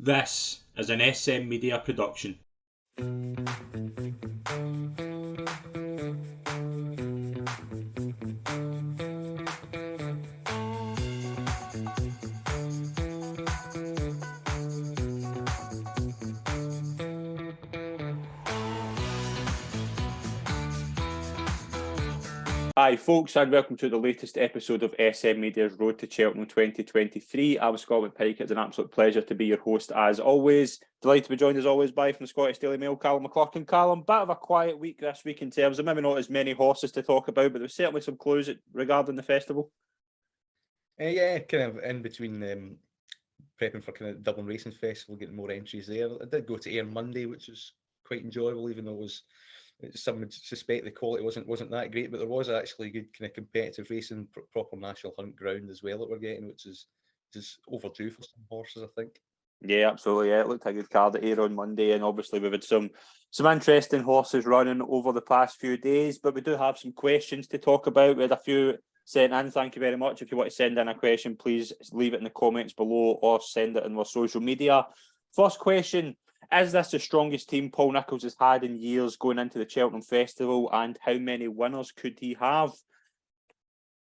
This is an SM Media production. Hi folks, and welcome to the latest episode of SM Media's Road to Cheltenham 2023. I'm Scott McPike. It's an absolute pleasure to be your host as always. Delighted to be joined as always by from the Scottish Daily Mail, Calum McClurkin. Calum, bit of a quiet week this week in terms of maybe not as many horses to talk about, but there's certainly some clues regarding the festival. Yeah, kind of in between prepping for kind of Dublin Racing Festival, getting more entries there. I did go to Ayr Monday, which was quite enjoyable, even though some would suspect the quality wasn't that great, but there was actually good kind of competitive racing, proper national hunt ground as well that we're getting, which is just overdue for some horses, I think. Yeah, absolutely. Yeah, it looked like a good card at Ayr on Monday, and obviously we've had some interesting horses running over the past few days, but we do have some questions to talk about. We had a few sent in. Thank you very much. If you want to send in a question, please leave it in the comments below or send it in our social media. First question: is this the strongest team Paul Nicholls has had in years going into the Cheltenham Festival, and how many winners could he have?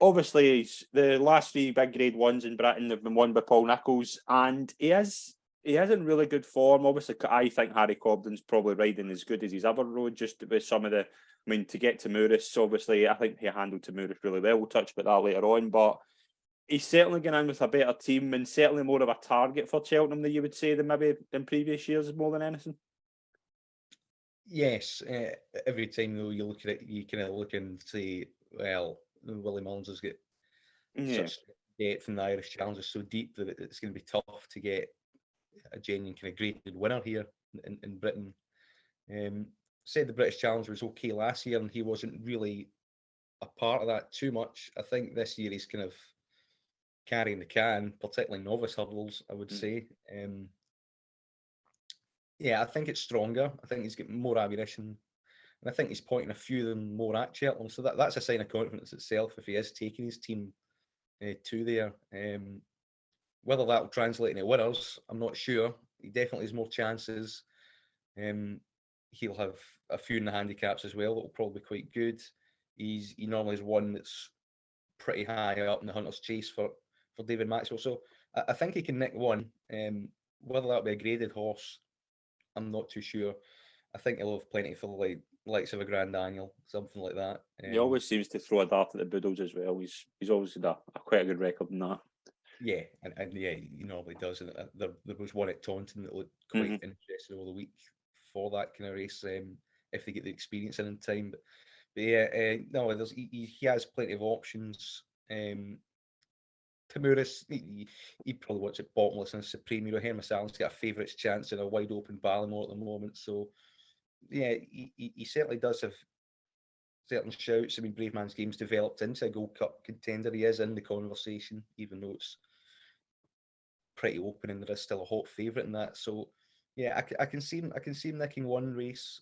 Obviously, the last three big Grade 1s in Britain have been won by Paul Nicholls, and he is in really good form. Obviously, I think Harry Cobden's probably riding as good as he's ever rode, just with some of the... I mean, to get Tahmuras, obviously, I think he handled Tahmuras really well. We'll touch about that later on, but he's certainly going in with a better team and certainly more of a target for Cheltenham than you would say than maybe in previous years more than anything. Yes, every time though you look at it, you kind of look and say, well, Willie Mullins has got such depth, and the Irish Challenge is so deep that it's going to be tough to get a genuine kind of graded winner here in Britain. Said the British Challenge was okay last year, and he wasn't really a part of that too much. I think this year he's kind of carrying the can, particularly novice hurdles, I would say. Yeah, I think it's stronger. I think he's got more ammunition, and I think he's pointing a few of them more at Cheltenham. So that's a sign of confidence itself if he is taking his team to there. Whether that will translate into winners, I'm not sure. He definitely has more chances. He'll have a few in the handicaps as well that will probably be quite good. He normally is one that's pretty high up in the Hunter's Chase for David Maxwell. So I think he can nick one. Whether that'll be a graded horse, I'm not too sure. I think he'll have plenty for the likes of a Grand Daniel, something like that. He always seems to throw a dart at the Boodles as well. He's always had a quite a good record in that. Yeah, and yeah, he normally does. And there was one at Taunton that looked quite interesting over the week for that kind of race, if they get the experience in time. But yeah, no, he has plenty of options. Tahmuras, he probably wants it bottomless and supreme. Herman Salmon's got a favourites chance in a wide open Ballimore at the moment. So yeah, he certainly does have certain shouts. I mean, Brave Man's Game's developed into a Gold Cup contender. He is in the conversation, even though it's pretty open and there is still a hot favourite in that. So yeah, I can see him nicking one race.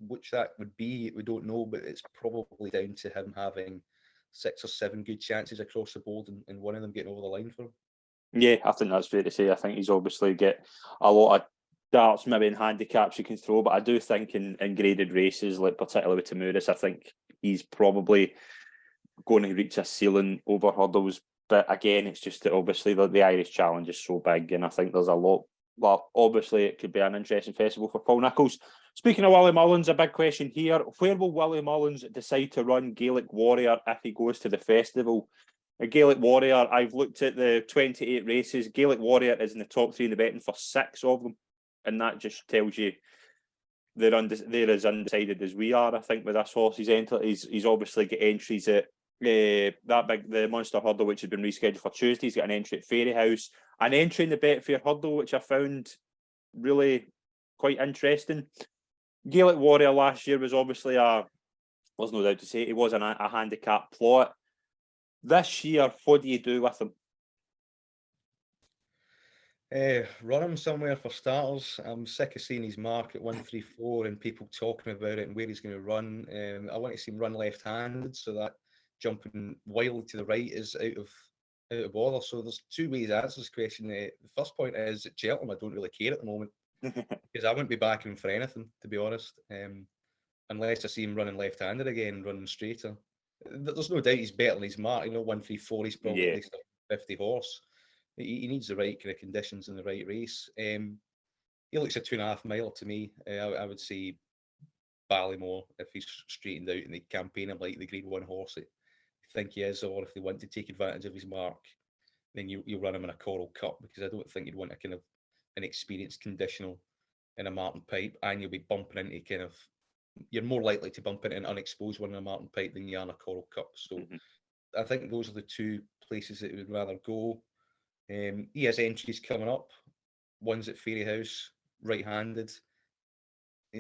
Which that would be, we don't know, but it's probably down to him having 6 or 7 good chances across the board and one of them getting over the line for him. Yeah, I think that's fair to say. I think he's obviously got a lot of darts, maybe in handicaps you can throw, but I do think in graded races, like particularly with Tahmuras, I think he's probably going to reach a ceiling over hurdles. But again, it's just that obviously the Irish Challenge is so big, and I think there's a lot. Well, obviously it could be an interesting festival for Paul Nicholls. Speaking of Willie Mullins, a big question here: where will Willie Mullins decide to run Gaelic Warrior if he goes to the festival? A Gaelic Warrior, I've looked at the 28 races. Gaelic Warrior is in the top 3 in the betting for 6 of them, and that just tells you they're as undecided as we are. I think with this horse, he's obviously got entries at the Monster Hurdle, which has been rescheduled for Tuesday. He's got an entry at Fairyhouse, an entry in the Betfair Hurdle, which I found really quite interesting. Gaelic Warrior last year was obviously there's no doubt to say, it was a handicap plot. This year, what do you do with him? Run him somewhere for starters. I'm sick of seeing his mark at 134 and people talking about it and where he's going to run. I want to see him run left-handed, so that jumping wildly to the right is out of out of bother. So there's two ways to answer this question. The first point is at Cheltenham, I don't really care at the moment because I wouldn't be backing him for anything, to be honest, unless I see him running left-handed again, running straighter. There's no doubt he's better than his mark. 134. He's probably at least a 50 horse. He needs the right kind of conditions in the right race. He looks a 2.5 mile to me. I would say Ballymore if he's straightened out and they campaign him like the Grade 1 horse I think he is, or if they want to take advantage of his mark, then you run him in a Coral Cup, because I don't think you'd want a kind of an experienced conditional in a Martin Pipe, and you'll be bumping into you're more likely to bump into an unexposed one in a Martin Pipe than you are in a Coral Cup. So I think those are the two places that he would rather go. He has entries coming up. One's at Fairy House, right-handed.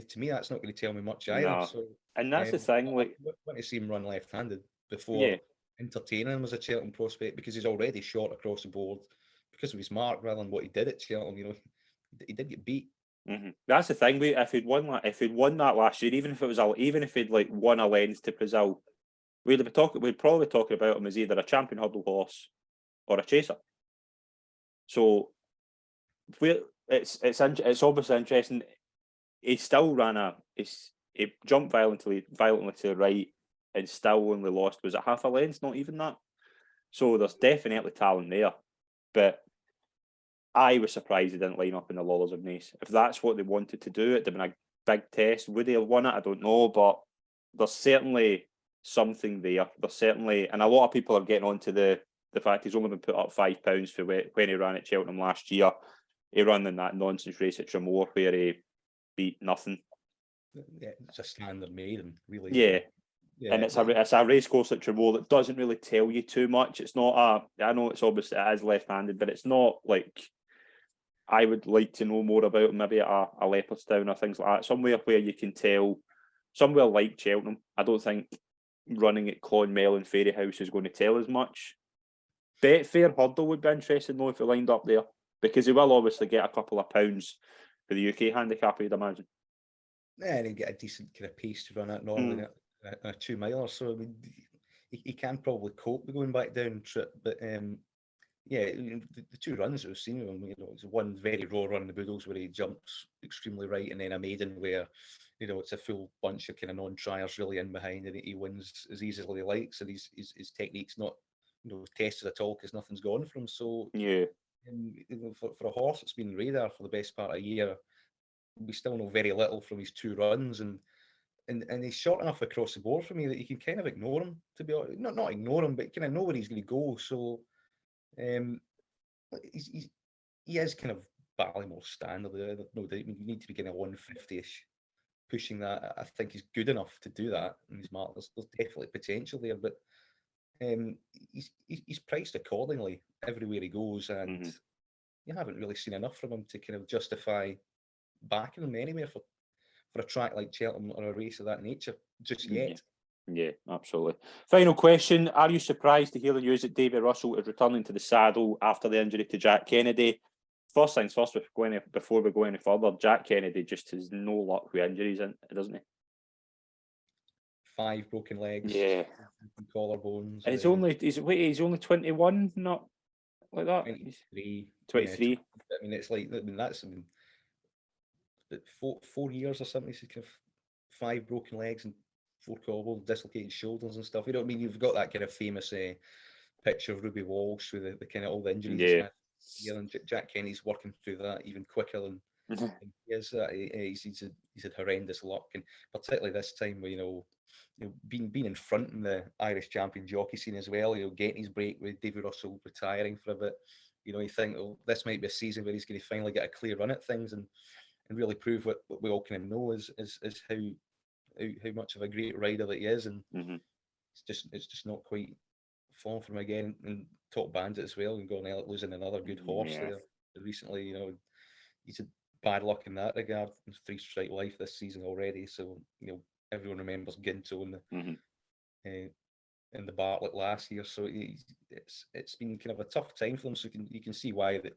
To me, that's not going to tell me much either. No. So, and that's the thing. Like, I want to see him run left-handed before entertaining him as a Cheltenham prospect, because he's already short across the board because of his mark rather than what he did at Cheltenham. He did get beat. That's the thing. If he'd won that last year, even if he'd like won a lens to Brazil, we'd probably be talking about him as either a champion hurdle horse or a chaser. So it's obviously interesting. He still ran he jumped violently to the right and still only lost, was it half a length? Not even that. So there's definitely talent there. But I was surprised he didn't line up in the Lawlors of Naas. If that's what they wanted to do, it'd have been a big test. Would he have won it? I don't know, but there's certainly something there. There's certainly, and a lot of people are getting onto the fact he's only been put up £5 for when he ran at Cheltenham last year. He ran in that nonsense race at Tramore where he beat nothing. Yeah, it's a standard maiden, really. Yeah. And it's a race course at Tramore that doesn't really tell you too much. It's not I know it's obviously it is left-handed, but it's not like I would like to know more about maybe at a Leopardstown or things like that. Somewhere where you can tell, somewhere like Cheltenham. I don't think running at Clonmel and Fairy House is going to tell as much. Betfair Hurdle would be interesting though if he lined up there, because he will obviously get a couple of pounds for the UK handicap, I'd imagine. Yeah, and he'd get a decent kind of pace to run at normally a 2 mile or so. I mean, he can probably cope with going back down trip, but the two runs that we've seen of him, it's one very raw run in the Boodles where he jumps extremely right, and then a maiden where, it's a full bunch of kind of non-triers really in behind, and he wins as easily as he likes, and his technique's not, tested at all because nothing's gone for him. So for a horse that's been radar for the best part of a year, we still know very little from his two runs, and he's short enough across the board for me that you can kind of ignore him, to be honest. Not ignore him, but kind of know where he's going to go. So he is kind of Ballymore standard. No doubt. You need to be kind of 150-ish, pushing that. I think he's good enough to do that in his mark. There's definitely potential there, but he's priced accordingly everywhere he goes, and you haven't really seen enough from him to kind of justify backing him anywhere for a track like Cheltenham or a race of that nature just yet. Yeah, absolutely. Final question. Are you surprised to hear the news that Davy Russell is returning to the saddle after the injury to Jack Kennedy? First things first, before we go any further, Jack Kennedy just has no luck with injuries, doesn't he? 5 broken legs. Yeah. Collarbones. And he's only 21, not like that. 23. 23. I mean, it's like, that's 4 years or something. He's kind of 5 broken legs and 4 collabones, dislocated shoulders and stuff. I mean, you've got that kind of famous picture of Ruby Walsh with the kind of all the injuries he's had. Yeah, and Jack Kenny's working through that even quicker than he is. He's had horrendous luck, and particularly this time where being in front in the Irish champion jockey scene as well. Getting his break with Davy Russell retiring for a bit. You think, this might be a season where he's going to finally get a clear run at things and really prove what we all kind of know is how much of a great rider that he is, and it's just not quite falling for him again. And Top Bandit as well, and Gordon losing another good horse there recently. He's had bad luck in that regard. 3 strike life this season already. So everyone remembers Ginto in the Bartlett last year. So it's been kind of a tough time for them. So you can see why that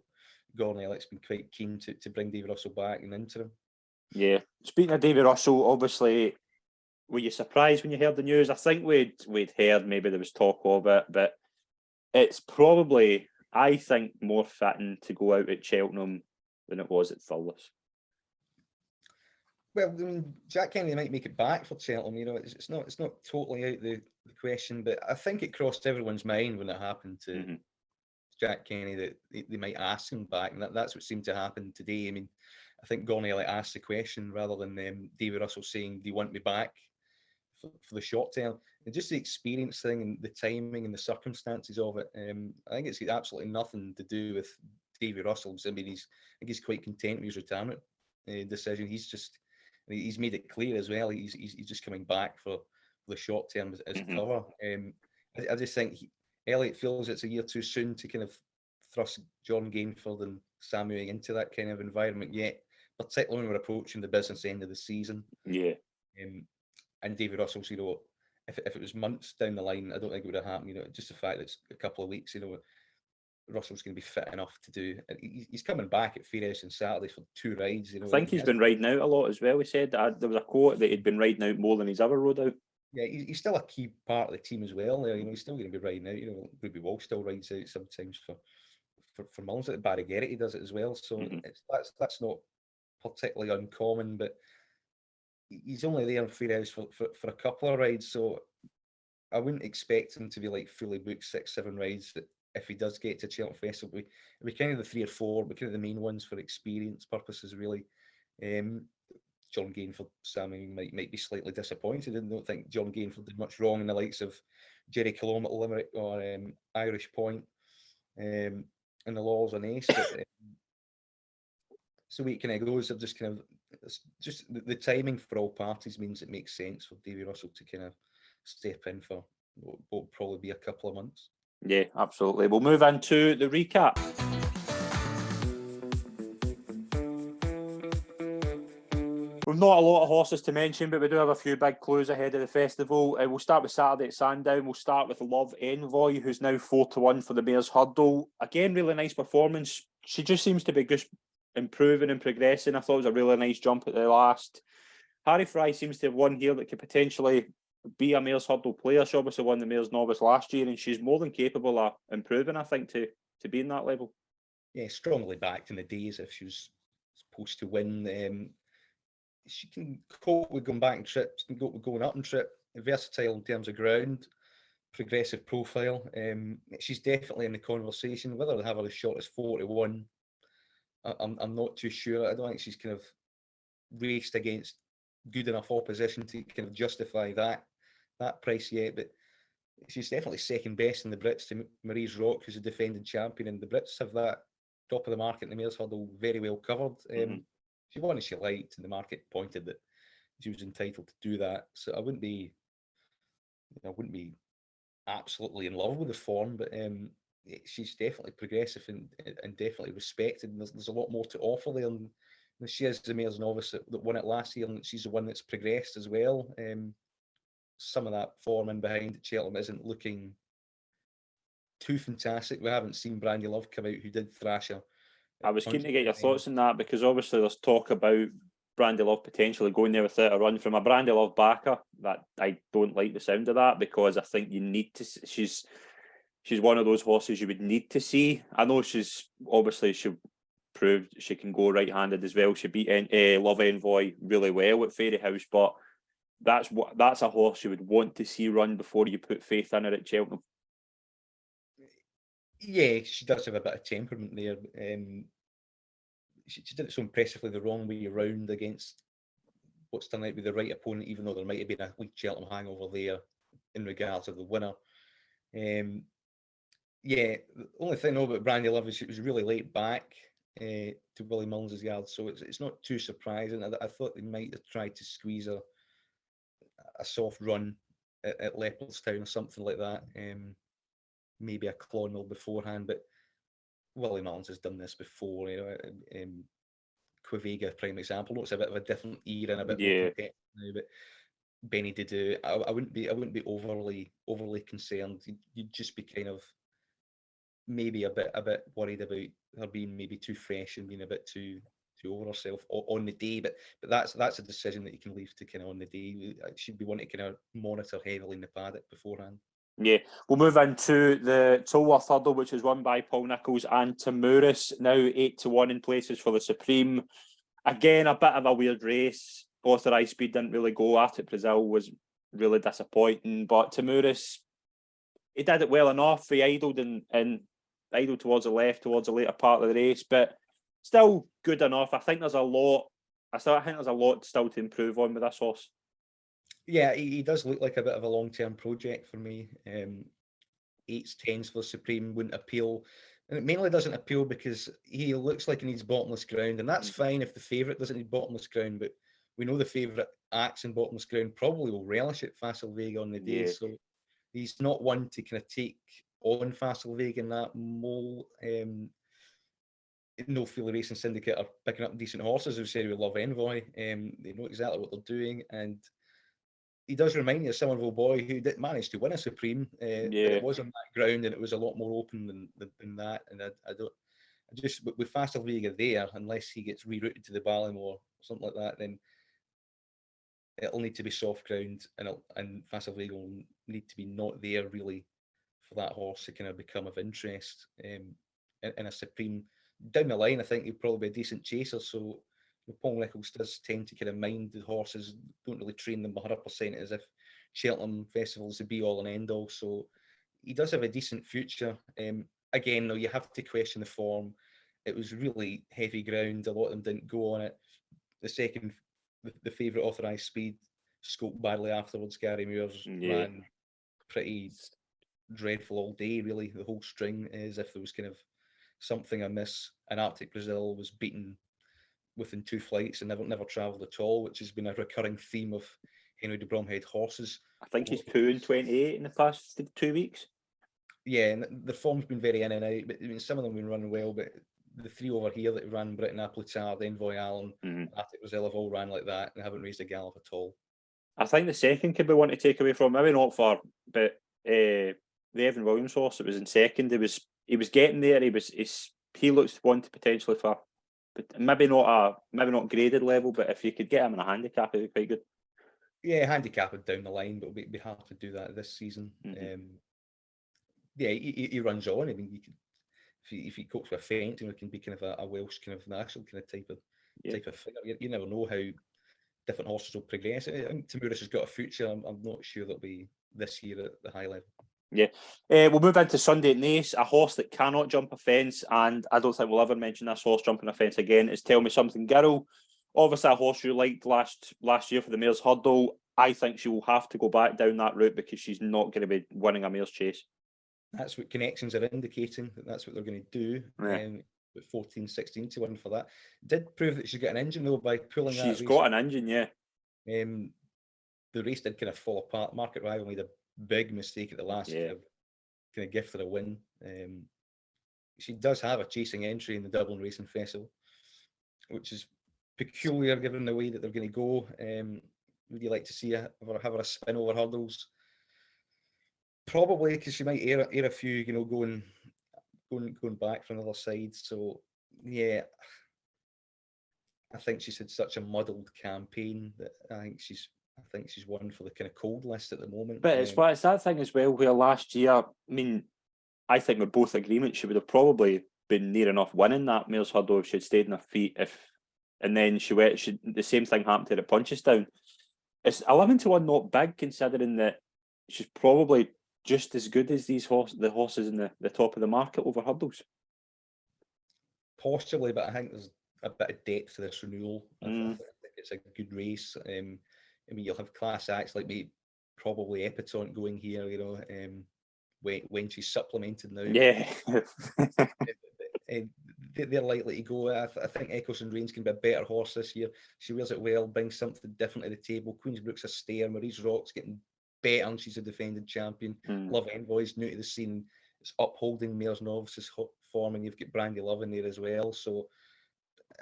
Gordon Elliot's been quite keen to bring Davy Russell back and into him. Yeah. Speaking of Davy Russell, obviously, were you surprised when you heard the news? I think we'd heard maybe there was talk of it, but it's probably, I think, more fitting to go out at Cheltenham than it was at Thurles. Well, I mean, Jack Kennedy might make it back for Cheltenham. It's not totally out the question, but I think it crossed everyone's mind when it happened to Jack Kennedy that they might ask him back, and that's what seemed to happen today. I mean, I think Gornelli asked the question rather than Davy Russell saying, "Do you want me back for the short term?" And just the experience thing and the timing and the circumstances of it. I think it's got absolutely nothing to do with Davy Russell's. I mean, I think he's quite content with his retirement decision. He's made it clear as well. He's just coming back for the short term as cover. I just think Elliott feels it's a year too soon to kind of thrust John Gainford and Samuel into that kind of environment yet, particularly when we're approaching the business end of the season. Yeah. And David Russell's, if it was months down the line, I don't think it would have happened. Just the fact that it's a couple of weeks, Russell's going to be fit enough to do. He's coming back at Fairhouse on Saturday for 2 rides. I think he's been riding out a lot as well. He said there was a quote that he'd been riding out more than he's ever rode out. Yeah, he's still a key part of the team as well. He's still going to be riding out. Ruby Wall still rides out sometimes for Mullins. Like Barry Gerrity does it as well. So that's not particularly uncommon, but he's only there in Fairhouse for a couple of rides. So I wouldn't expect him to be like fully booked 6-7 rides. If he does get to Cheltenham Festival, it'll be kind of the 3 or 4, but kind of the main ones for experience purposes, really. John Gainford, Sammy might be slightly disappointed. I don't think John Gainford did much wrong in the likes of Jerry Calum at Limerick or Irish Point and the Lawlors Of Naas. So it kind of goes of just kind of just the timing for all parties means it makes sense for Davy Russell to kind of step in for what will probably be a couple of months. Yeah, absolutely. We'll move into the recap. We've not a lot of horses to mention, but we do have a few big clues ahead of the festival. We'll start with Saturday at Sandown. We'll start with Love Envoy, who's now 4-1 for the Mares Hurdle. Again, really nice performance. She just seems to be just improving and progressing. I thought it was a really nice jump at the last. Harry Fry seems to have one here that could potentially be a Mares Hurdle player. She obviously won the Mares Novice last year, and she's more than capable of improving, I think, to be in that level. Yeah, strongly backed in the days if she was supposed to win. She can cope with going back and trips, can cope with going up and trip, versatile in terms of ground, progressive profile. She's definitely in the conversation. Whether they have her as short as 4-1, I'm not too sure. I don't think she's kind of raced against good enough opposition to kind of justify that price yet, but she's definitely second best in the Brits to Marie's Rock, who's a defending champion, and the Brits have that top of the market in the Mares Hurdle very well covered. She won as she liked, and the market pointed that she was entitled to do that. So I wouldn't be absolutely in love with the form, but she's definitely progressive and definitely respected. And there's a lot more to offer there. And she is the Mares Novice that won it last year, and she's the one that's progressed as well. Some of that form in behind at Cheltenham isn't looking too fantastic. We haven't seen Brandy Love come out, who did thrash her. I was keen to get your thoughts on that, because obviously there's talk about Brandy Love potentially going there without a run. From a Brandy Love backer, that I don't like the sound of that, because I think you need to. She's one of those horses you would need to see. I know she proved she can go right-handed as well. She beat Love Envoy really well at Fairyhouse, but that's a horse you would want to see run before you put faith in her at Cheltenham. Yeah, she does have a bit of temperament there. She did it so impressively the wrong way around against what's turned out to be the right opponent, even though there might have been a weak Cheltenham hangover there in regards of the winner. Yeah, the only thing I know about Brandy Love is she was really late back to Willie Mullins' yard, so it's not too surprising. I thought they might have tried to squeeze a soft run at Leopardstown or something like that. Maybe a Clonmel beforehand, but Willie Mullins has done this before. Quivega, prime example. It's a bit of a different era and a bit more competitive now, but Benny Didu, I wouldn't be overly concerned. You'd just be kind of maybe a bit worried about her being maybe too fresh and being a bit too over herself on the day. But that's a decision that you can leave to kind of on the day. She'd be one to kind of monitor heavily in the paddock beforehand. Yeah, we'll move into the Tolworth hurdle, which is won by Paul Nicholls and Tahmuras, now 8-1 in places for the Supreme. Again, a bit of a weird race. Authorised speed didn't really go. Ante Brazil was really disappointing, but Tahmuras, he did it well enough. He idled and idled towards the left, towards the later part of the race, but still good enough. I think there's a lot. I think there's a lot still to improve on with this horse. Yeah, he does look like a bit of a long-term project for me. 8s, 10s for the Supreme wouldn't appeal. And it mainly doesn't appeal because he looks like he needs bottomless ground. And that's fine if the favourite doesn't need bottomless ground, but we know the favourite acts in bottomless ground probably will relish it, Facile Vega, on the day. Yeah. So he's not one to kind of take on Facile Vega in that mole. No Feely Racing Syndicate are picking up decent horses who say we love Envoy. They know exactly what they're doing, and he does remind me of Somerville Boy who did manage to win a Supreme, but it was on that ground and it was a lot more open than that. And I just with Facile Vega there, unless he gets rerouted to the Ballymore or something like that, then it'll need to be soft ground, and Facile Vega will need to be not there really for that horse to kind of become of interest in a Supreme. Down the line, I think he'll probably be a decent chaser. So Paul Nicholls does tend to kind of mind the horses, don't really train them 100% as if Cheltenham Festival is the be all and end all. So he does have a decent future. Again, though, you have to question the form. It was really heavy ground. A lot of them didn't go on it. The favourite authorised speed scoped badly afterwards. Gary Moores ran pretty dreadful all day, really. The whole string, as if there was kind of something amiss. And Arctic Brazil was beaten within 2 flights and never travelled at all, which has been a recurring theme of Henry de Bromhead horses. I think he's 2-28 in the past 2 weeks. Yeah, and the form's been very in and out, but I mean, some of them have been running well, but the 3 over here that ran Britain, Appletard, Envoy Allen, Arctic Brazil have all ran like that and haven't raised a gallop at all. I think the second could be one to take away from, maybe not for, but the Evan Williams horse that was in second, he was getting there. He looks one to potentially for, but maybe not graded level, but if you could get him in a handicap, it'd be quite good. Yeah, handicap it down the line, but it'll be hard to do that this season. Yeah, he runs on. I mean, you could, if he copes with a feint, it can be kind of a Welsh kind of national kind of type of figure. You never know how different horses will progress. I think Tahmuras has got a future. I'm not sure that'll be this year at the high level. Yeah. We'll move into Sunday at Naas, a horse that cannot jump a fence, and I don't think we'll ever mention this horse jumping a fence again. It's Tell Me Something Girl. Obviously a horse you liked last year for the Mares Hurdle. I think she will have to go back down that route because she's not going to be winning a Mares Chase. That's what connections are indicating, that's what they're going to do. With 14-16 to win for that. Did prove that she's got an engine though by pulling that race. She's got an engine, yeah. The race did kind of fall apart. Market Rival made a big mistake at the last kind of gift her a win. She does have a chasing entry in the Dublin Racing Festival, which is peculiar given the way that they're going to go. Would you like to see her have a spin over hurdles? Probably, because she might air a few, going back from the other side. So yeah, I think she's had such a muddled campaign that I think she's one for the kind of cold list at the moment. But it's that thing as well where last year, I mean, I think with both agreements, she would have probably been near enough winning that Mares Hurdle if she'd stayed in her feet. And then the same thing happened to her at Punchestown. It's 11-1, not big considering that she's probably just as good as the horses in the top of the market over hurdles. Possibly, but I think there's a bit of depth to this renewal. I think it's a good race. I mean, you'll have class acts like maybe probably Epataunt going here, when she's supplemented now. Yeah. They're likely to go. I think Echoes and Reigns can be a better horse this year. She wears it well, brings something different to the table. Queensbrook's a stayer. Marie's Rock's getting better, and she's a defending champion. Love Envoy's new to the scene. It's upholding Mares Novice's form, and you've got Brandy Love in there as well. So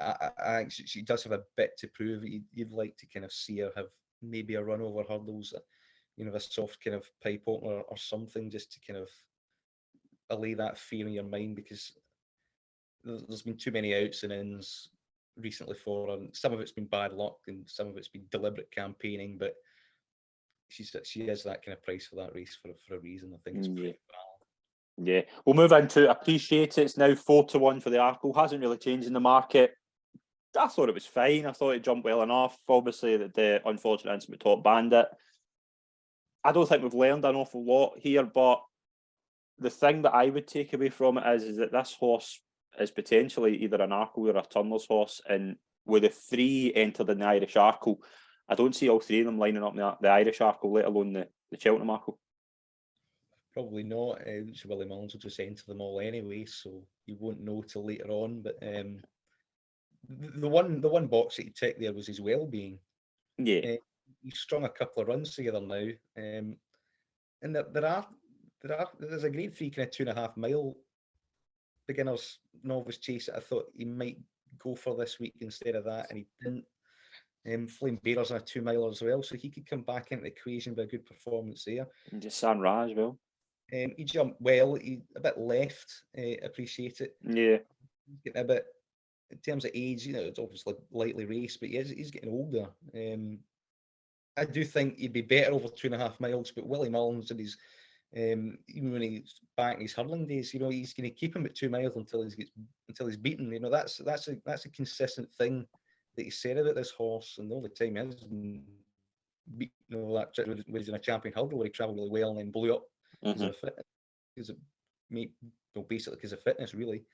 I think she does have a bit to prove. You'd like to kind of see her have maybe a run over hurdles, a soft kind of pipe opener or something, just to kind of allay that fear in your mind, because there's been too many outs and ins recently for her, and some of it's been bad luck and some of it's been deliberate campaigning, but she is that kind of price for that race for a reason. I think it's pretty Yeah, we'll move into Appreciate It. It's now 4-1 for the Arkle. Hasn't really changed in the market. I thought it was fine. I thought it jumped well enough. Obviously, the unfortunate incident with Top Bandit. I don't think we've learned an awful lot here, but the thing that I would take away from it is that this horse is potentially either an Arkle or a Turners horse, and with the 3 entered in the Irish Arkle, I don't see all 3 of them lining up in the Irish Arkle, let alone the Cheltenham Arkle. Probably not. Willie Mullins will just enter them all anyway, so you won't know till later on. But the one box that he ticked there was his well-being. Yeah, he's strung a couple of runs together now, and there's a Grade 3 kind of 2.5 mile beginners novice chase that I thought he might go for this week instead of that, and he didn't. Flame Bearers on a 2 miler as well, so he could come back into the equation with a good performance there. and just San Ra as well. He jumped well. He a bit left. Appreciate It. Yeah, He's getting a bit in terms of age. It's obviously lightly raced, but he's getting older. I do think he'd be better over 2.5 miles. But Willie Mullins and his even when he's back in his hurling days, he's going to keep him at 2 miles until he's beaten. That's a consistent thing that he said about this horse, and the only time he has been beaten over that trip was in a champion hurdle where he travelled really well and then blew up because of fitness. Basically because of fitness, really.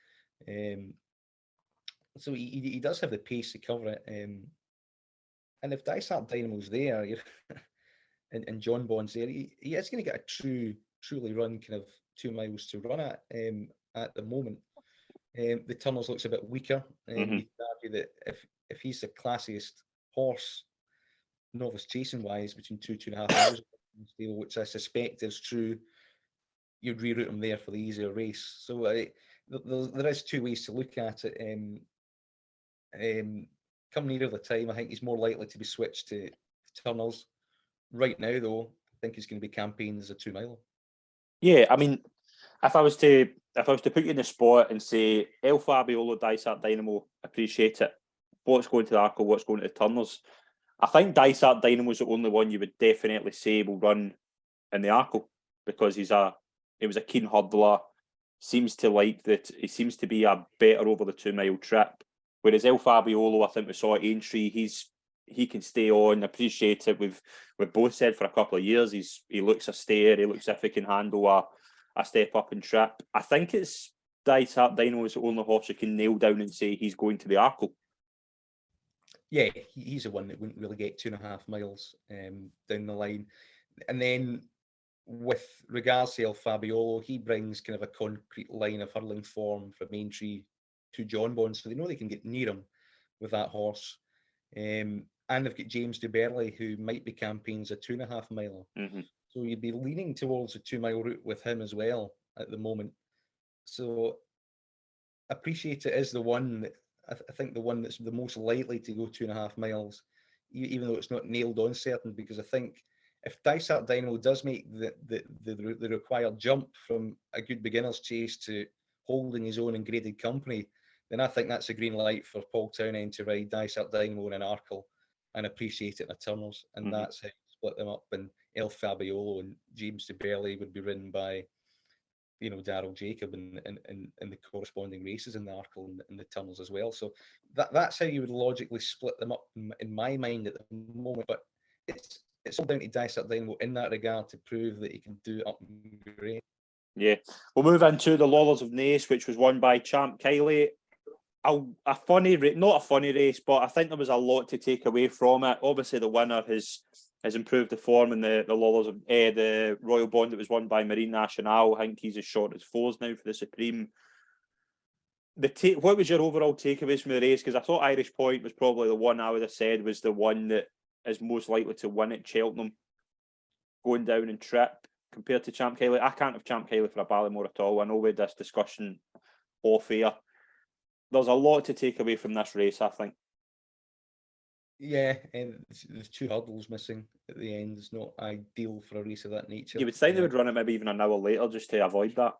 So he does have the pace to cover it. And if Dysart Dynamo's there, and John Bond's there, he is going to get a truly run kind of 2 miles to run at the moment. The Turners looks a bit weaker. You could argue that if he's the classiest horse, novice chasing wise, between 2.5 miles, which I suspect is true, you'd reroute him there for the easier race. So there is 2 ways to look at it. Come nearer the time, I think he's more likely to be switched to Turners. Right now, though, I think he's going to be campaigned as a 2 miler. Yeah, I mean, if I was to put you in the spot and say El Fabiolo, Dysart Dynamo, Appreciate It, what's going to the Arkle, what's going to the Turners, I think Dysart Dynamo is the only one you would definitely say will run in the Arkle, because he was a keen hurdler, seems to like that. He seems to be a better over the 2 mile trip. Whereas El Fabiolo, I think we saw at Aintree, he can stay on. Appreciate It. We've both said for a couple of years he looks a stayer. He looks as if he can handle a step up and trip. I think it's Dysart Dynamo is the only horse you can nail down and say he's going to the Arkle. Yeah, he's the one that wouldn't really get 2.5 miles down the line. And then with regards to El Fabiolo, he brings kind of a concrete line of hurling form from Aintree to John Bond, so they know they can get near him with that horse. And they've got James DeBerley, who might be campaigns a 2.5 miler. So you'd be leaning towards a 2 mile route with him as well at the moment. So Appreciate It is the one that I think the one that's the most likely to go 2.5 miles, even though it's not nailed on certain, because I think if Dysart Dynamo does make the required jump from a good beginner's chase to holding his own in graded company, then I think that's a green light for Paul Townend to ride Dysart Dynamo in an Arkle and Appreciate It in a Turners, and that's how you split them up. And El Fabiolo and James DeBerley would be ridden by, Darryl Jacob and the corresponding races in the Arkle and the Turners as well. So that's how you would logically split them up in my mind at the moment. But it's all down to Dysart Dynamo in that regard to prove that he can do it up great. Yeah, we'll move into the Lawlors of Naas, which was won by Champ Kiely. A funny race, not a funny race, but I think there was a lot to take away from it. Obviously, the winner has improved the form in the Lawlors of the Royal Bond that was won by Marine Nationale. I think he's as short as 4s now for the Supreme. What was your overall takeaways from the race? Because I thought Irish Point was probably the one I would have said was the one that is most likely to win at Cheltenham, going down and trip compared to Champ Kiely. I can't have Champ Kiely for a Ballymore at all. I know we had this discussion off air. There's a lot to take away from this race, I think. Yeah, and there's 2 hurdles missing at the end. It's not ideal for a race of that nature. You would think they would run it maybe even an hour later just to avoid that.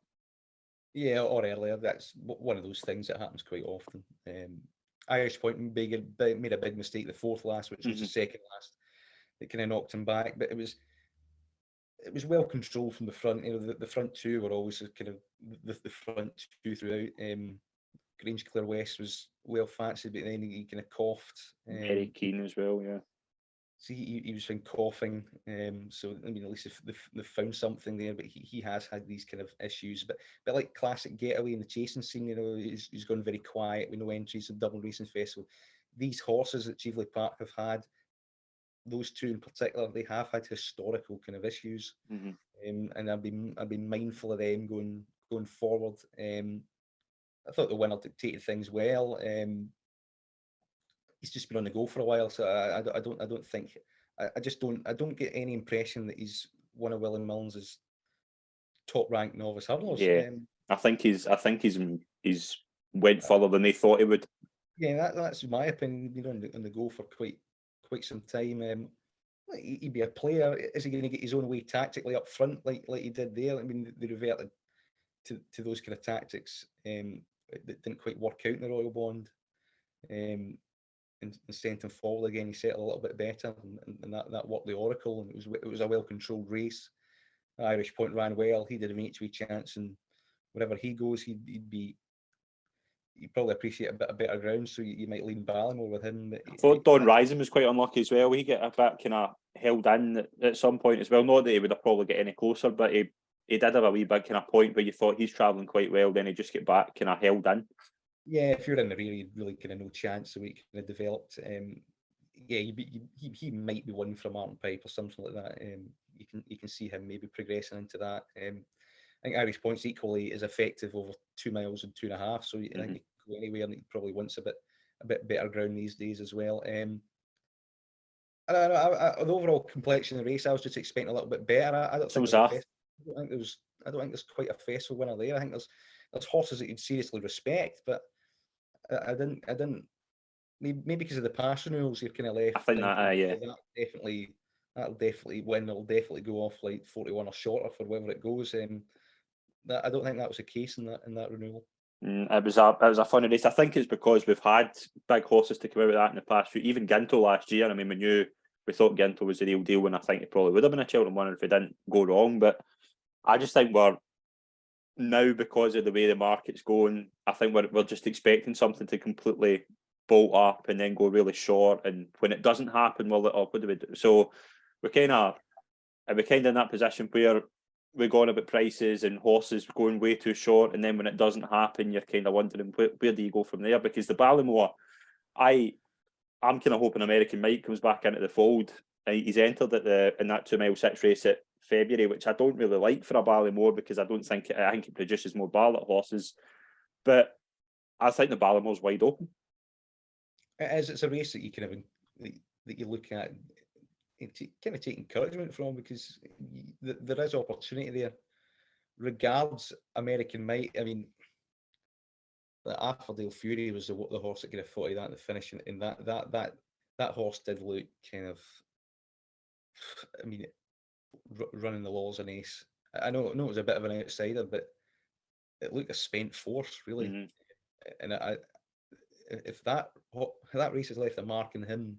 Yeah, or earlier. That's one of those things that happens quite often. Irish Point made a big mistake the 4th last, which was the second last, that kind of knocked him back. But it was it was well controlled from the front. You know, the front two were always kind of the front two throughout. Grange Clare West was well fancied, but then he kind of coughed. Very keen as well, yeah. So he was been coughing. So I mean, at least they've found something there. But he has had these kind of issues. But like classic Getaway in the chasing scene, you know, he's gone very quiet with no entries in Dublin Racing Festival. These horses at Cheveley Park have had, those two in particular, they have had historical kind of issues. And I've been mindful of them going forward. I thought the winner dictated things well. He's just been on the go for a while, so I don't get any impression that he's one of William Mullins' top ranked novice hurdlers. Yeah, I think he's went further than they thought he would. Yeah, that's my opinion. He's been on the go for quite some time. He'd be a player. Is he going to get his own way tactically up front like he did there? I mean, they reverted to those kind of tactics that didn't quite work out in the Royal Bond. And sent him forward again. He settled a little bit better, and that worked the Oracle, and it was a well controlled race. Irish Point ran well. He did an each way chance, and wherever he goes, he'd probably appreciate a bit of better ground. So you might lean Ballimore with him. But I thought Don Rising was quite unlucky as well. He got a bit kind of held in at some point as well. Not that he would have probably got any closer, but he did have a wee big kind of point where you thought he's travelling quite well. Then he just get back kind of held in. Yeah, if you're in the rear, you'd really kind of no chance. So he kind of developed. Yeah, he might be one from Martin Pipe or something like that. You can see him maybe progressing into that. I think Irish Point's equally as effective over 2 miles and 2.5. So I think he can go anywhere, and he probably wants a bit better ground these days as well. The overall complexion of the race, I was just expecting a little bit better. I don't think there's quite a festival winner there. I think there's horses that you'd seriously respect, but I didn't. Maybe because of the pass renewals, you're kind of left. I think that'll definitely win. It'll definitely go off like 41 or shorter for wherever it goes. I don't think that was the case in that renewal. It was a funny race. I think it's because we've had big horses to come out with that in the past few. Even Ginto last year. I mean, we thought Ginto was the real deal, and I think it probably would have been a Cheltenham winner if it didn't go wrong. But I just think we're now, because of the way the market's going, I think we're just expecting something to completely bolt up and then go really short. And when it doesn't happen, well, what do we do? So we're kind of in that position where we're going about prices and horses going way too short, and then when it doesn't happen, you're kind of wondering where do you go from there? Because the Ballimore, I'm kind of hoping American Mike comes back into the fold. He's entered in that 2 mile 6 race at February, which I don't really like for a Ballimore because I think it produces more Bartlett horses. But I think the Ballimore's wide open. It's a race that you kind of that you look at, kind of take encouragement from, because there is opportunity there. Regards American Might, I mean, the Affordale Fury was the horse that kind of fought that in the finish, and that horse did look kind of, I mean, running the Lawlors of Naas. I know it was a bit of an outsider, but it looked a spent force, really. And if that race has left a mark in him,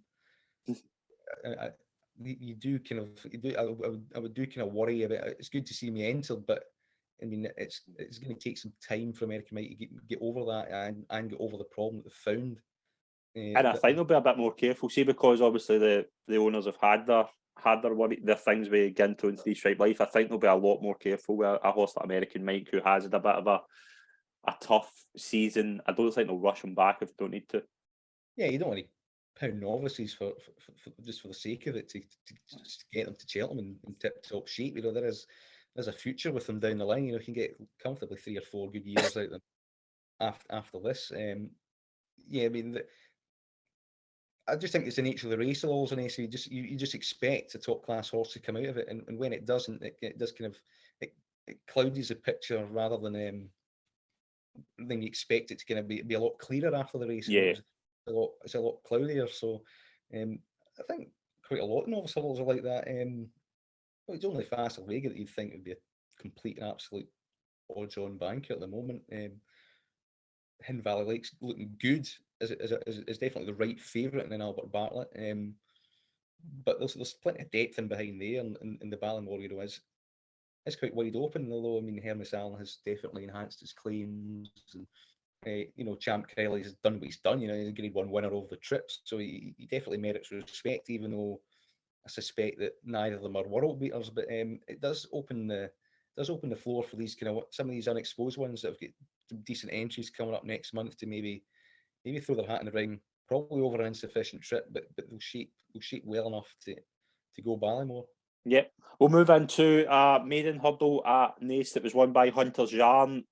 I would do kind of worry about it. It's good to see me entered, but I mean, it's going to take some time for American Mike to get over that and get over the problem that they found. And I think they'll be a bit more careful, see, because obviously the owners have had their things with Ginto and Three Stripe Life. I think they'll be a lot more careful with a horse like American Mike, who has had a bit of a tough season. I don't think they'll rush him back if they don't need to. Yeah, you don't want to pound novices for just for the sake of it to get them to Cheltenham in tip-top shape. You know, there's a future with them down the line. You know, you can get comfortably 3 or 4 good years out of them after this. Yeah, I mean, I just think it's the nature of the race. Lawlors of Naas, you just expect a top class horse to come out of it, and when it doesn't, it does kind of it clouds the picture rather than you expect it to kind of be a lot clearer after the race. Yeah, it's a lot cloudier. So I think quite a lot of novice hurdlers are like that. Well, it's only Fast and Vega that you'd think would be a complete and absolute odds-on banker at the moment. Hidden Valley Lake's looking good. Is definitely the right favourite in Albert Bartlett. but there's plenty of depth in behind there, and the Ballymore, is quite wide open. Although I mean, Hermes Allen has definitely enhanced his claims, and Champ Kiely has done what he's done. He's a Grade 1 winner over the trip, so he definitely merits respect. Even though I suspect that neither of them are world beaters, but it does open the floor for these some of these unexposed ones that have got some decent entries coming up next month to maybe throw their hat in the ring. Probably over an insufficient trip, but they'll shape well enough to go Ballymore. Yep. We'll move into a maiden hurdle at Naas that was won by Hunter's Yarn.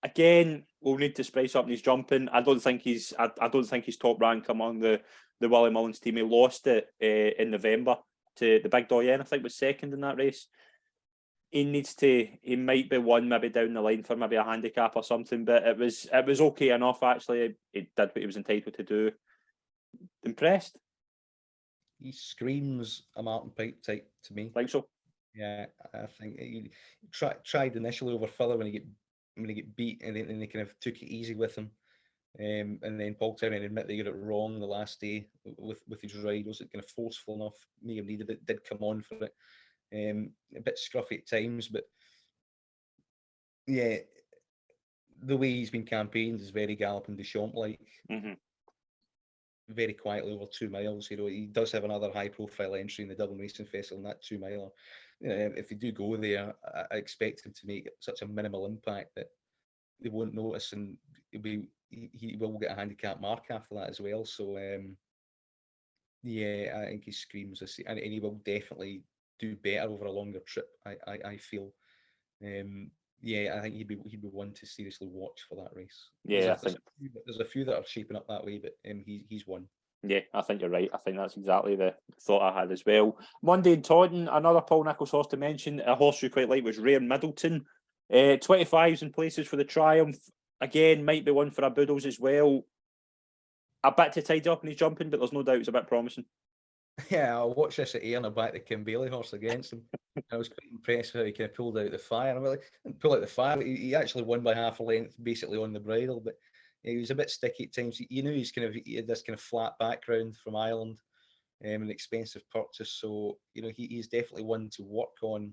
Again, we'll need to spice up his jumping. I don't think he's top rank among the Willie Mullins team. He lost it in November to the Big Doyen. I think was second in that race. He might be one maybe down the line for maybe a handicap or something, but it was okay enough actually. He did what he was entitled to do. Impressed? He screams a Martin Pipe type to me. Think so? Yeah, I think he tried initially over Filler when he get beat, and then they kind of took it easy with him. And then Paul Townend admit they got it wrong the last day with his ride. Was it kind of forceful enough? May have needed it. Did come on for it. A bit scruffy at times, but yeah, the way he's been campaigned is very Galloping Deschamps like. Mm-hmm. Very quietly over 2 miles. He does have another high-profile entry in the Dublin Racing Festival, and that 2 miler. If they do go there, I expect him to make such a minimal impact that they won't notice, and he will get a handicap mark after that as well. So yeah, I think he screams this, and he will definitely do better over a longer trip. I feel. Yeah, I think he'd be one to seriously watch for that race. Yeah, There's a few that are shaping up that way, but he's one. Yeah, I think you're right. I think that's exactly the thought I had as well. Monday in Taunton, another Paul Nicholls horse to mention. A horse you quite like was Rare Middleton. 25s in places for the Triumph. Again, might be one for a Boodles as well. A bit to tidy up in his jumping, but there's no doubt it's a bit promising. Yeah, I'll watch this at Ayr and I'll back the Kim Bailey horse against him. I was quite impressed how he kind of pulled out the fire. I'm like, pull out the fire. He actually won by half a length, basically on the bridle, but he was a bit sticky at times. You knew he had this kind of flat background from Ireland, an expensive purchase. So he's definitely one to work on.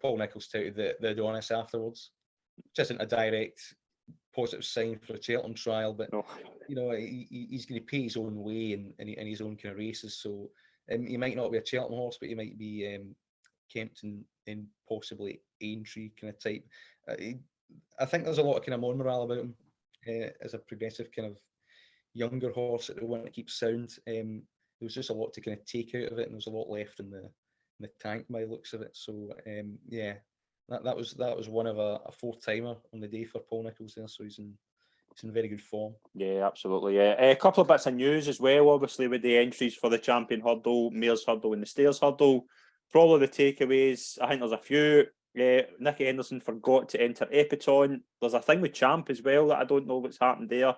Paul Nicholls touted the Adonis afterwards, which isn't a direct positive sign for a Cheltenham trial, but No. He's going to pay his own way in his own kind of races. So he might not be a Cheltenham horse, but he might be Kempton and possibly Aintree kind of type. I think there's a lot of kind of more morale about him as a progressive kind of younger horse that they want to keep sound. There was just a lot to kind of take out of it, and there was a lot left in the tank by the looks of it. So yeah, that was one of a fourth timer on the day for Paul Nicholls there. So he's in very good form. Yeah, absolutely. Yeah, a couple of bits of news as well. Obviously, with the entries for the Champion Hurdle, Mares Hurdle, and the Stairs Hurdle. Probably the takeaways. I think there's a few. Nicky Henderson forgot to enter Epiton. There's a thing with Champ as well that I don't know what's happened there.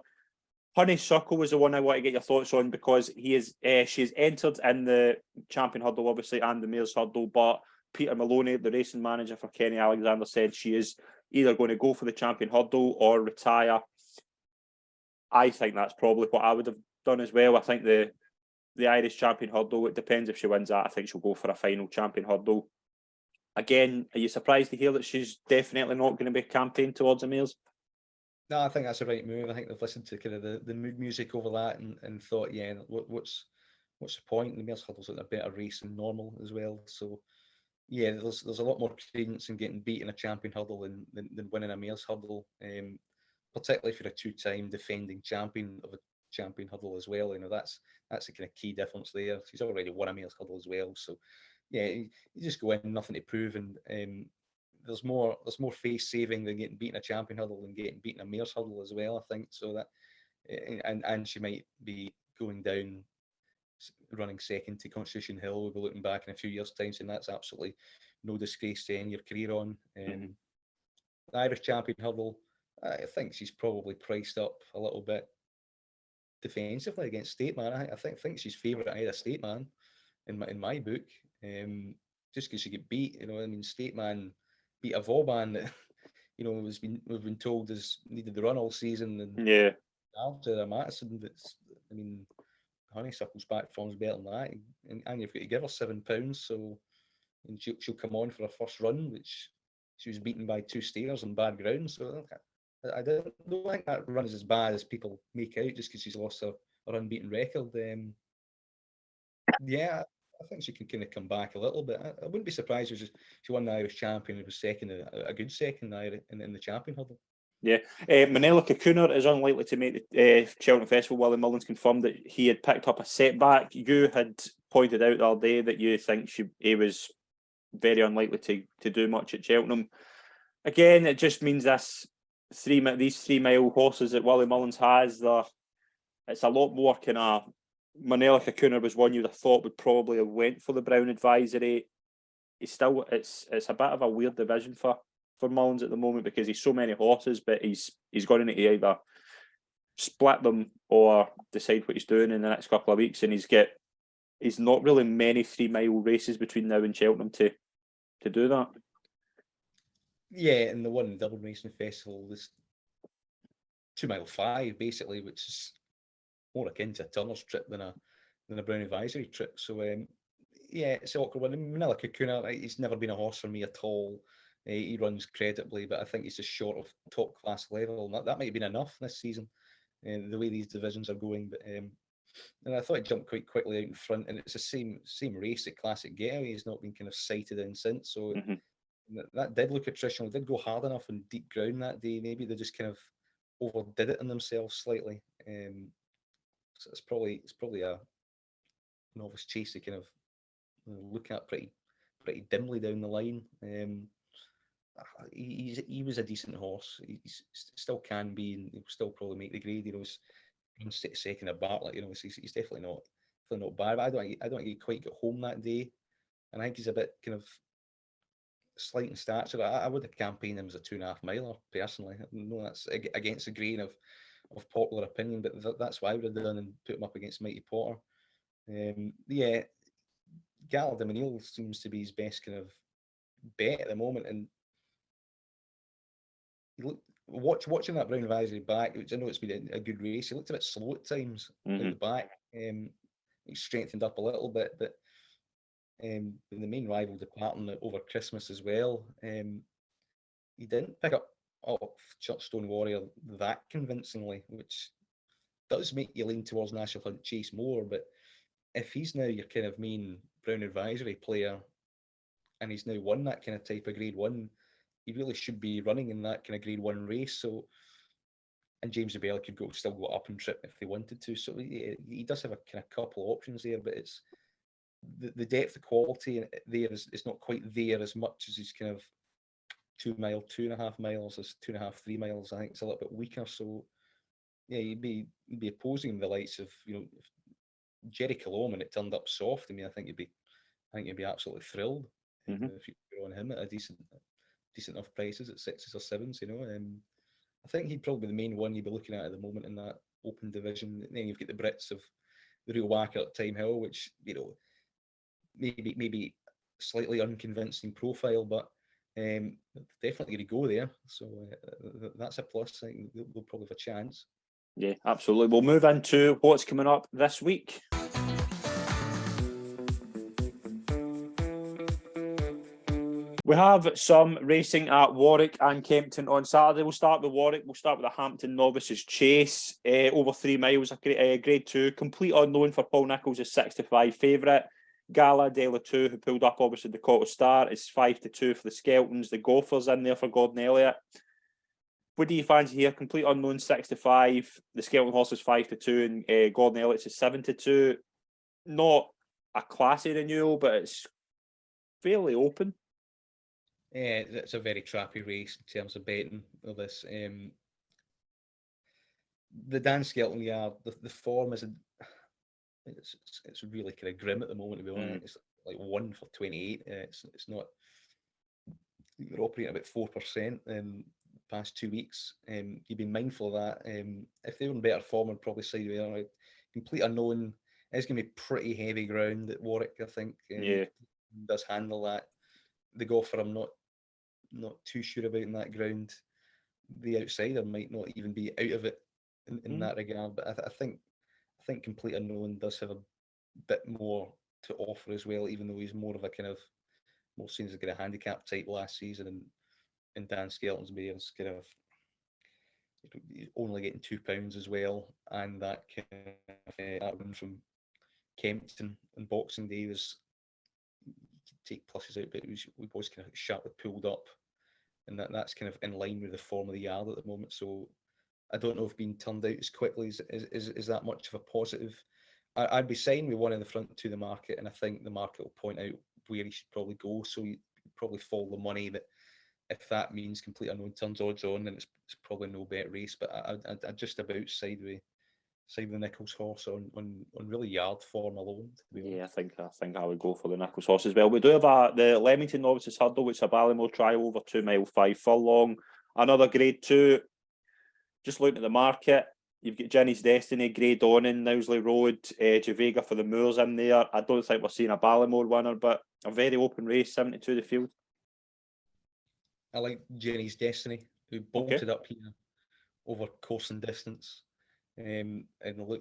Honeysuckle was the one I want to get your thoughts on because she's entered in the Champion Hurdle, obviously, and the Mares Hurdle, but Peter Maloney, the racing manager for Kenny Alexander, said she is either going to go for the Champion Hurdle or retire. I think that's probably what I would have done as well. I think the Irish Champion Hurdle, it depends if she wins that. I think she'll go for a final Champion Hurdle. Again, are you surprised to hear that she's definitely not going to be campaigned towards the Mares? No, I think that's the right move. I think they've listened to kind of the mood music over that and thought, yeah, what's the point? The Mares Hurdle's a better race than normal as well. So yeah, there's a lot more credence in getting beat in a Champion Hurdle than winning a Mares Hurdle. Particularly if you're a two-time defending champion of a Champion Hurdle as well. That's the kind of key difference there. She's already won a Mares Hurdle as well. So yeah, you just go in, nothing to prove, and there's more face saving than getting beaten a Champion Hurdle than getting beaten a Mares Hurdle as well, I think. So that and she might be going down running second to Constitution Hill. We'll be looking back in a few years' time saying that's absolutely no disgrace to end your career on. The Irish Champion Hurdle, I think she's probably priced up a little bit defensively against State Man. I think she's favourite ahead of State Man in my book. Just because she get beat, State Man beat a Vauban that we've been told has needed the run all season, and yeah, after a Madison, Honeysuckle's back form's better than that, and you've got to give her £7, so and she'll come on for her first run, which she was beaten by 2 steers on bad ground. So I don't think that run is as bad as people make out just because she's lost her unbeaten record. Yeah, I think she can kind of come back a little bit. I wouldn't be surprised if she won the Irish champion and was second, a good second in the champion hurdle. Yeah, Manila Kakunar is unlikely to make the Cheltenham Festival. Willie Mullins confirmed that he had picked up a setback. You had pointed out the other day that you think he was very unlikely to do much at Cheltenham. Again, it just means these 3 mile horses that Willie Mullins has, it's a lot more kind of. Manila Kakunar was one you'd have thought would probably have went for the Brown Advisory. It's a bit of a weird division for Mullins at the moment because he's so many horses, but he's going to need to either split them or decide what he's doing in the next couple of weeks, and he's not really many 3 mile races between now and Cheltenham to do that. Yeah, and the one in Dublin Racing Festival was 2 mile 5 basically, which is more akin to a Turner's trip than a Brown Advisory trip. So yeah, it's an awkward one. Manila Kakuna, he's never been a horse for me at all. He runs creditably, but I think he's just short of top class level. And that might have been enough this season, the way these divisions are going. But and I thought he jumped quite quickly out in front, and it's the same race at Classic Getaway. He's not been kind of sighted in since. So that did look attritional. Did go hard enough on deep ground that day. Maybe they just kind of overdid it in themselves slightly. So it's probably a novice chase to kind of look at pretty dimly down the line. He was a decent horse. He still can be, and he'll still probably make the grade. He's second at Bartlett. He's definitely not bad. But I don't think he quite got home that day, and I think he's a bit kind of slight in stature. I would have campaigned him as a 2.5 miler personally. I know that's against the grain of popular opinion, but that's what I would have done and put him up against Mighty Potter. Yeah, Gaelic Warrior seems to be his best kind of bet at the moment, and watching that Brown Advisory back, which I know it's been a good race. He looked a bit slow at times at the back. He strengthened up a little bit, but the main rival departing over Christmas as well. He didn't pick up Churchstone Warrior that convincingly, which does make you lean towards National Hunt Chase more. But if he's now your kind of main Brown Advisory player, and he's now won that kind of type of Grade 1, he really should be running in that kind of Grade 1 race. So, and James Abella could still go up and trip if they wanted to. So he does have a kind of couple of options there, but it's the depth of quality there is not quite there as much as his kind of 2.5 miles, as 2.5, 3 miles. I think it's a little bit weaker. So yeah, you'd be opposing the likes of if Jerry Calum and it turned up soft. I mean, I think you'd be absolutely thrilled if you could go on him at a decent enough prices at 6s or 7s. I think he'd probably be the main one you'd be looking at the moment in that open division. And then you've got the Brits of the Real Whacker at Time Hill, which maybe slightly unconvincing profile, but definitely going to go there. So that's a plus. I think they'll probably have a chance. Yeah, absolutely. We'll move into what's coming up this week. We have some racing at Warwick and Kempton on Saturday. We'll start with Warwick. We'll start with the Hampton Novices Chase. Over 3 miles, a Grade 2. Complete unknown for Paul Nicholls, is 6-5 favourite. Gala de la 2, who pulled up obviously the Cotto Star, is 5-2 for the Skeltons. The Gophers in there for Gordon Elliott. What do you fancy here? Complete unknown 6-5. The Skelton horse is 5-2, and Gordon Elliott's is 7-2. Not a classy renewal, but it's fairly open. Yeah, it's a very trappy race in terms of betting of this. The Dan Skelton yard, the form is it's really kind of grim at the moment, to be honest. It's like 1 for 28. It's not. They're operating about 4% in the past 2 weeks. You've been mindful of that. If they were in better form, I'd probably say they are. Complete unknown. It's going to be pretty heavy ground at Warwick, I think. Does handle that. The Gopher, I'm not too sure about in that ground. The outsider might not even be out of it in that regard. But I think think Complete Unknown does have a bit more to offer as well, even though he's more of a kind of more seen as a kind of handicap type last season, and Dan Skelton's Mayor's kind of only getting £2 as well, and that kind of that win from Kempton and Boxing Day was, you could take pluses out, but we was kind of sharply pulled up, and that's kind of in line with the form of the yard at the moment. So I don't know if being turned out as quickly is that much of a positive. I'd be saying we won in the front to the market, and I think the market will point out where he should probably go. So you probably follow the money that if that means Complete Unknown turns odds on, then it's probably no bet race. But I just about side the Nicholls horse on really yard form alone. Yeah, I think I would go for the Nicholls horse as well. We do have the Leamington Novices Hurdle, which is a Ballymore trial over 2 mile 5 furlong. Another Grade 2. Just looking at the market, you've got Jenny's Destiny, Grey Dawning, Knowsley Road, Javega for the Moors in there. I don't think we're seeing a Ballymore winner, but a very open race, 72 the field. I like Jenny's Destiny, who bolted up here over course and distance. And look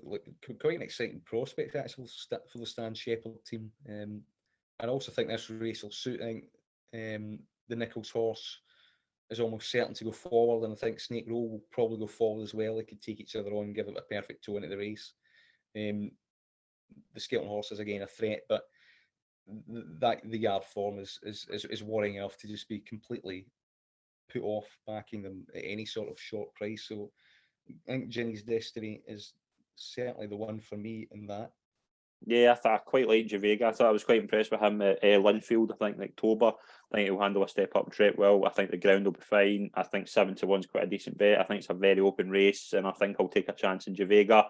quite an exciting prospect actually for the Stan Shepherd team. I also think this race will suit. I think the Nicholls horse is almost certain to go forward, and I think Snake Roll will probably go forward as well. They could take each other on and give it a perfect toe into the race. The Skelton horse is again a threat, but that the yard form is worrying enough to just be completely put off backing them at any sort of short price. So I think Jenny's Destiny is certainly the one for me in that. Yeah, I quite like Javega. I thought I was quite impressed with him at Linfield, I think, in October. I think he'll handle a step up trip well. I think the ground will be fine. I think 7-1 is quite a decent bet. I think it's a very open race, and I think I'll take a chance in Javega.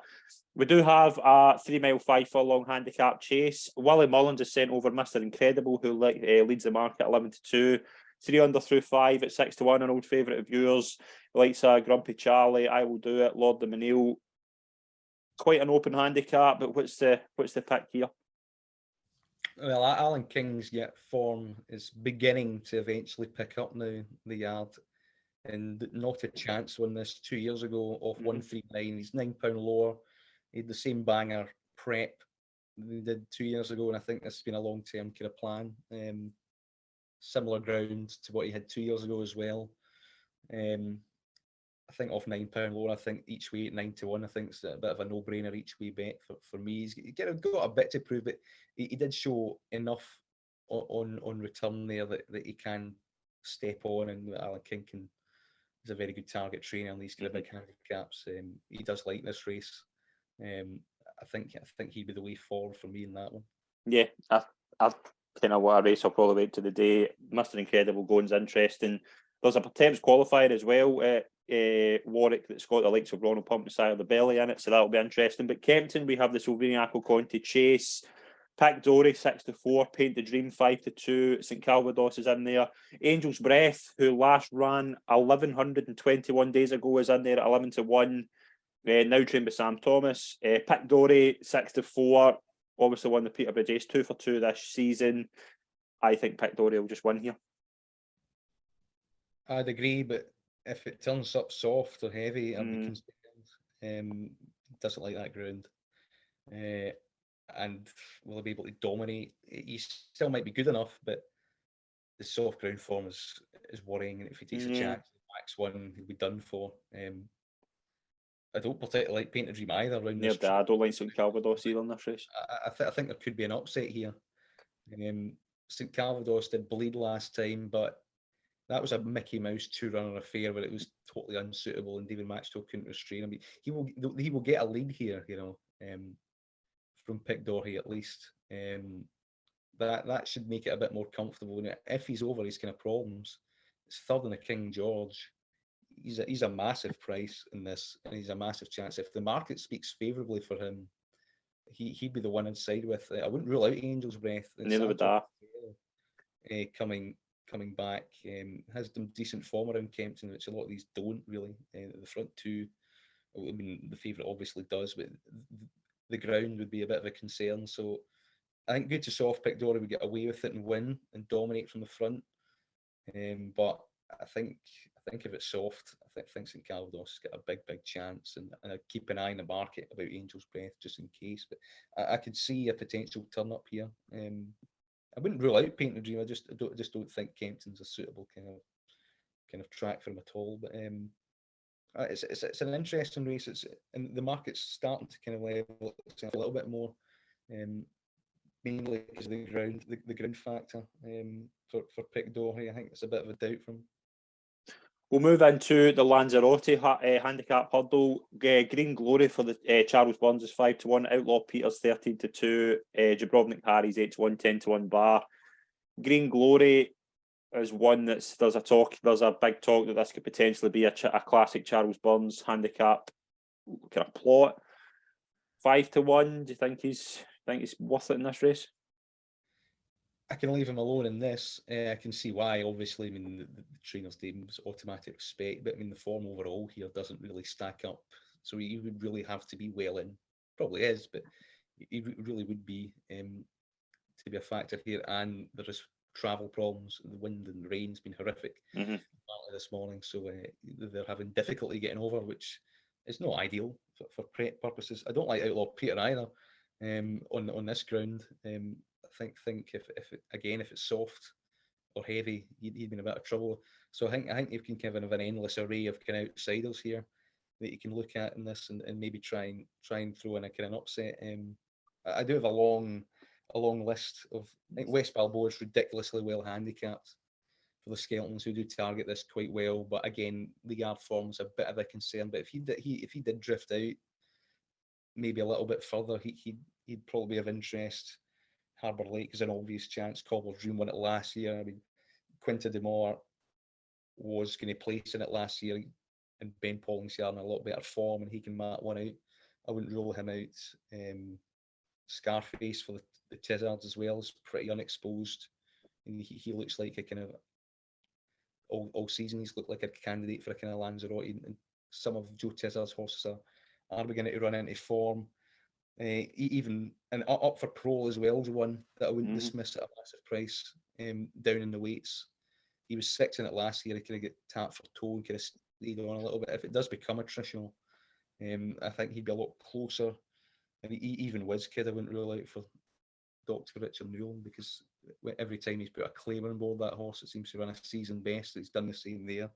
We do have a 3 mile 5 furlong handicap chase. Willie Mullins is sent over Mr. Incredible, who leads the market 11-2. 3 under through 5 at 6-1, an old favourite of yours. Likes Grumpy Charlie, I Will Do It, Lord the Manil. Quite an open handicap, but what's the pick here? Well, Alan King's form is beginning to eventually pick up now, the yard, and not a chance won this 2 years ago off 139. He's £9 lower. He had the same banger prep he did 2 years ago, and I think this has been a long-term kind of plan. Similar ground to what he had 2 years ago as well. I think off £9 lower, I think each way at 9-1, I think it's a bit of a no-brainer each way bet for me. He's got a bit to prove, but he did show enough on return there that he can step on, and Alan King is a very good target trainer on these kind of big handicaps. He does like this race. I think he'd be the way forward for me in that one. Yeah, I kind of want a race I'll probably wait to the day. Mr. Incredible going's interesting. There's a Thames qualifier as well at Warwick that's got the likes of Ronald Pumpensire of the Belly in it, so that'll be interesting. But Kempton, we have the Sloveniaco Conti Chase. Pick Dory 6-4, Paint the Dream 5-2. St Calvados is in there. Angel's Breath, who last ran 1,121 days ago, is in there at 11-1. Now trained by Sam Thomas. Pick Dory 6-4. Obviously won the Peterbridge Ace 2-2 this season. I think Pick Dory will just win here. I'd agree, but if it turns up soft or heavy, I'll be concerned. Doesn't like that ground. And will he be able to dominate? He still might be good enough, but the soft ground form is worrying. And if he takes a chance, max one, he'll be done for. I don't particularly like Paint a Dream either. I don't like St Calvados either in this race. I think there could be an upset here. St Calvados did bleed last time, but that was a Mickey Mouse two-runner affair where it was totally unsuitable, and David Maxwell couldn't restrain him. He will get a lead here, from Pick Dory at least. That should make it a bit more comfortable. And if he's over his kind of problems, it's third in the King George. He's a massive price in this, and he's a massive chance. If the market speaks favourably for him, he'd be the one inside with. I wouldn't rule out Angel's Breath. Neither would I. Coming back, has some decent form around Kempton, which a lot of these don't really. The front two, I mean, the favourite obviously does, but the ground would be a bit of a concern. So I think good to soft Pick Dory would get away with it and win and dominate from the front. But I think think if it's soft, I think St Calvados has got a big chance, and I keep an eye on the market about Angel's Breath just in case. But I could see a potential turn up here. I wouldn't rule out Paint the Dream. I just don't think Kempton's a suitable kind of track for him at all. But it's an interesting race. And the market's starting to kind of level itself a little bit more, mainly because of the ground factor for Pic D'Orhy. I think it's a bit of a doubt from him. We'll move into the Lanzarote handicap hurdle. Green Glory for the Charles Burns is 5-1. Outlaw Peters 13-2. Dubrovnik Harry's 8-1, 10-1 bar. Green Glory is one there's a big talk that this could potentially be a classic Charles Burns handicap kind of plot. 5-1. Do you think he's worth it in this race? I can leave him alone in this. I can see why. Obviously, I mean the trainer's name's automatic respect, but I mean the form overall here doesn't really stack up. So he would really have to be well in. Probably is, but he really would be to be a factor here. And there is travel problems. The wind and rain's been horrific this morning, so they're having difficulty getting over, which is not ideal for prep purposes. I don't like Outlaw Peter either on this ground. I think if it's soft or heavy, he'd be in a bit of trouble. So I think you can kind of have an endless array of kind of outsiders here that you can look at in this and maybe try and throw in a kind of upset. I do have a long list of. I think West Balboa is ridiculously well handicapped for the Skeltons, who do target this quite well. But again, the yard form's a bit of a concern. But if he did drift out maybe a little bit further, he'd probably be of interest. Harbour Lake is an obvious chance. Cobbler's Dream won it last year. I mean, Quinta de Moor was going to place in it last year, and Ben Pauling's in a lot better form, and he can mark one out. I wouldn't rule him out. Scarface for the Tizzards as well is pretty unexposed, and he looks like a kind of all season he's looked like a candidate for a kind of Lanzarote, and some of Joe Tizzard's horses are beginning to run into form. Even and up for Prole as well is one that I wouldn't dismiss at a massive price. Down in the weights, he was 6 in it last year. He kind of get tapped for toe and kind of stayed on a little bit. If it does become attritional, I think he'd be a lot closer. And even WizKid, I wouldn't rule out for Dr. Richard Newell, because every time he's put a claim on board that horse, it seems to run a season best. He's done the same there,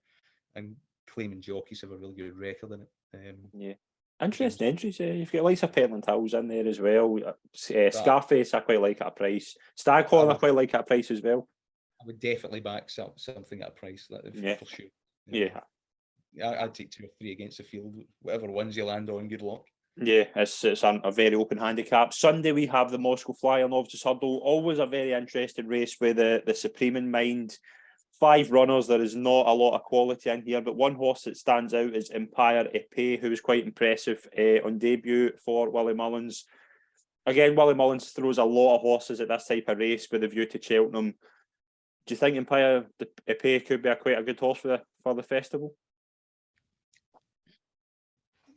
and claiming jockeys have a really good record in it. Yeah. Interesting entries. You've got Lisa Petland Hills in there as well. Scarface, I quite like at a price. Staghorn, I quite like at a price as well. I would definitely back something at a price, for sure. Yeah. I'd take 2 or 3 against the field. Whatever ones you land on, good luck. Yeah, it's a very open handicap. Sunday we have the Moscow Flyer Novices Hurdle. Always a very interesting race with the Supreme in mind. 5 runners. There is not a lot of quality in here, but one horse that stands out is Empire Epée, who was quite impressive on debut for Willie Mullins. Again, Willie Mullins throws a lot of horses at this type of race with a view to Cheltenham. Do you think Empire Epée could be quite a good horse for the festival?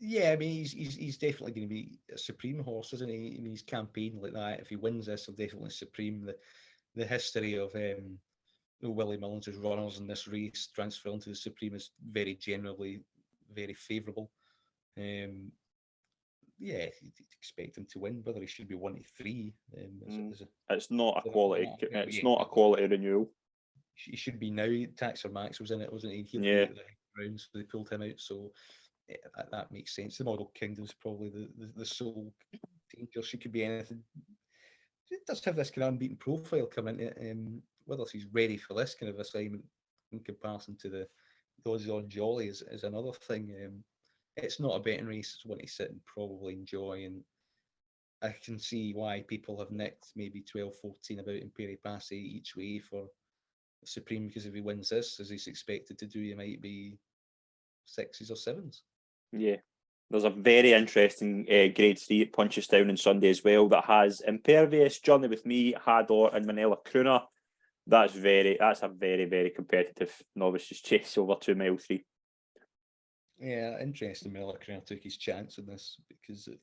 Yeah, I mean, he's definitely going to be a Supreme horse, isn't he? I mean, he's campaigned like that. If he wins this, he'll definitely Supreme. The history of Willie Mullins' runners in this race transferring to the Supreme is very generally very favourable. Yeah, you'd expect him to win. Whether he should be 1-3, it's not a quality. It's not a quality renewal. He should be now. Taxer Max was in it, wasn't he? Yeah. The rounds, so they pulled him out. So that makes sense. The Model Kingdom's probably the sole danger. She could be anything. It does have this kind of unbeaten profile coming into it. Whether she's ready for this kind of assignment in comparison to the odds on Jolly is another thing. It's not a betting race. It's one to sit and probably enjoy. And I can see why people have nicked maybe 12-14 about Imperi Passe each way for Supreme, because if he wins this, as he's expected to do, he might be 6s or 7s. Yeah. There's a very interesting Grade 3 at Punchestown on Sunday as well that has Impervious, Journey With Me, Hador and Manila Crooner. That's a very, very competitive novices chase over 2 mile 3. Yeah, interesting. Manila Crooner took his chance in this because it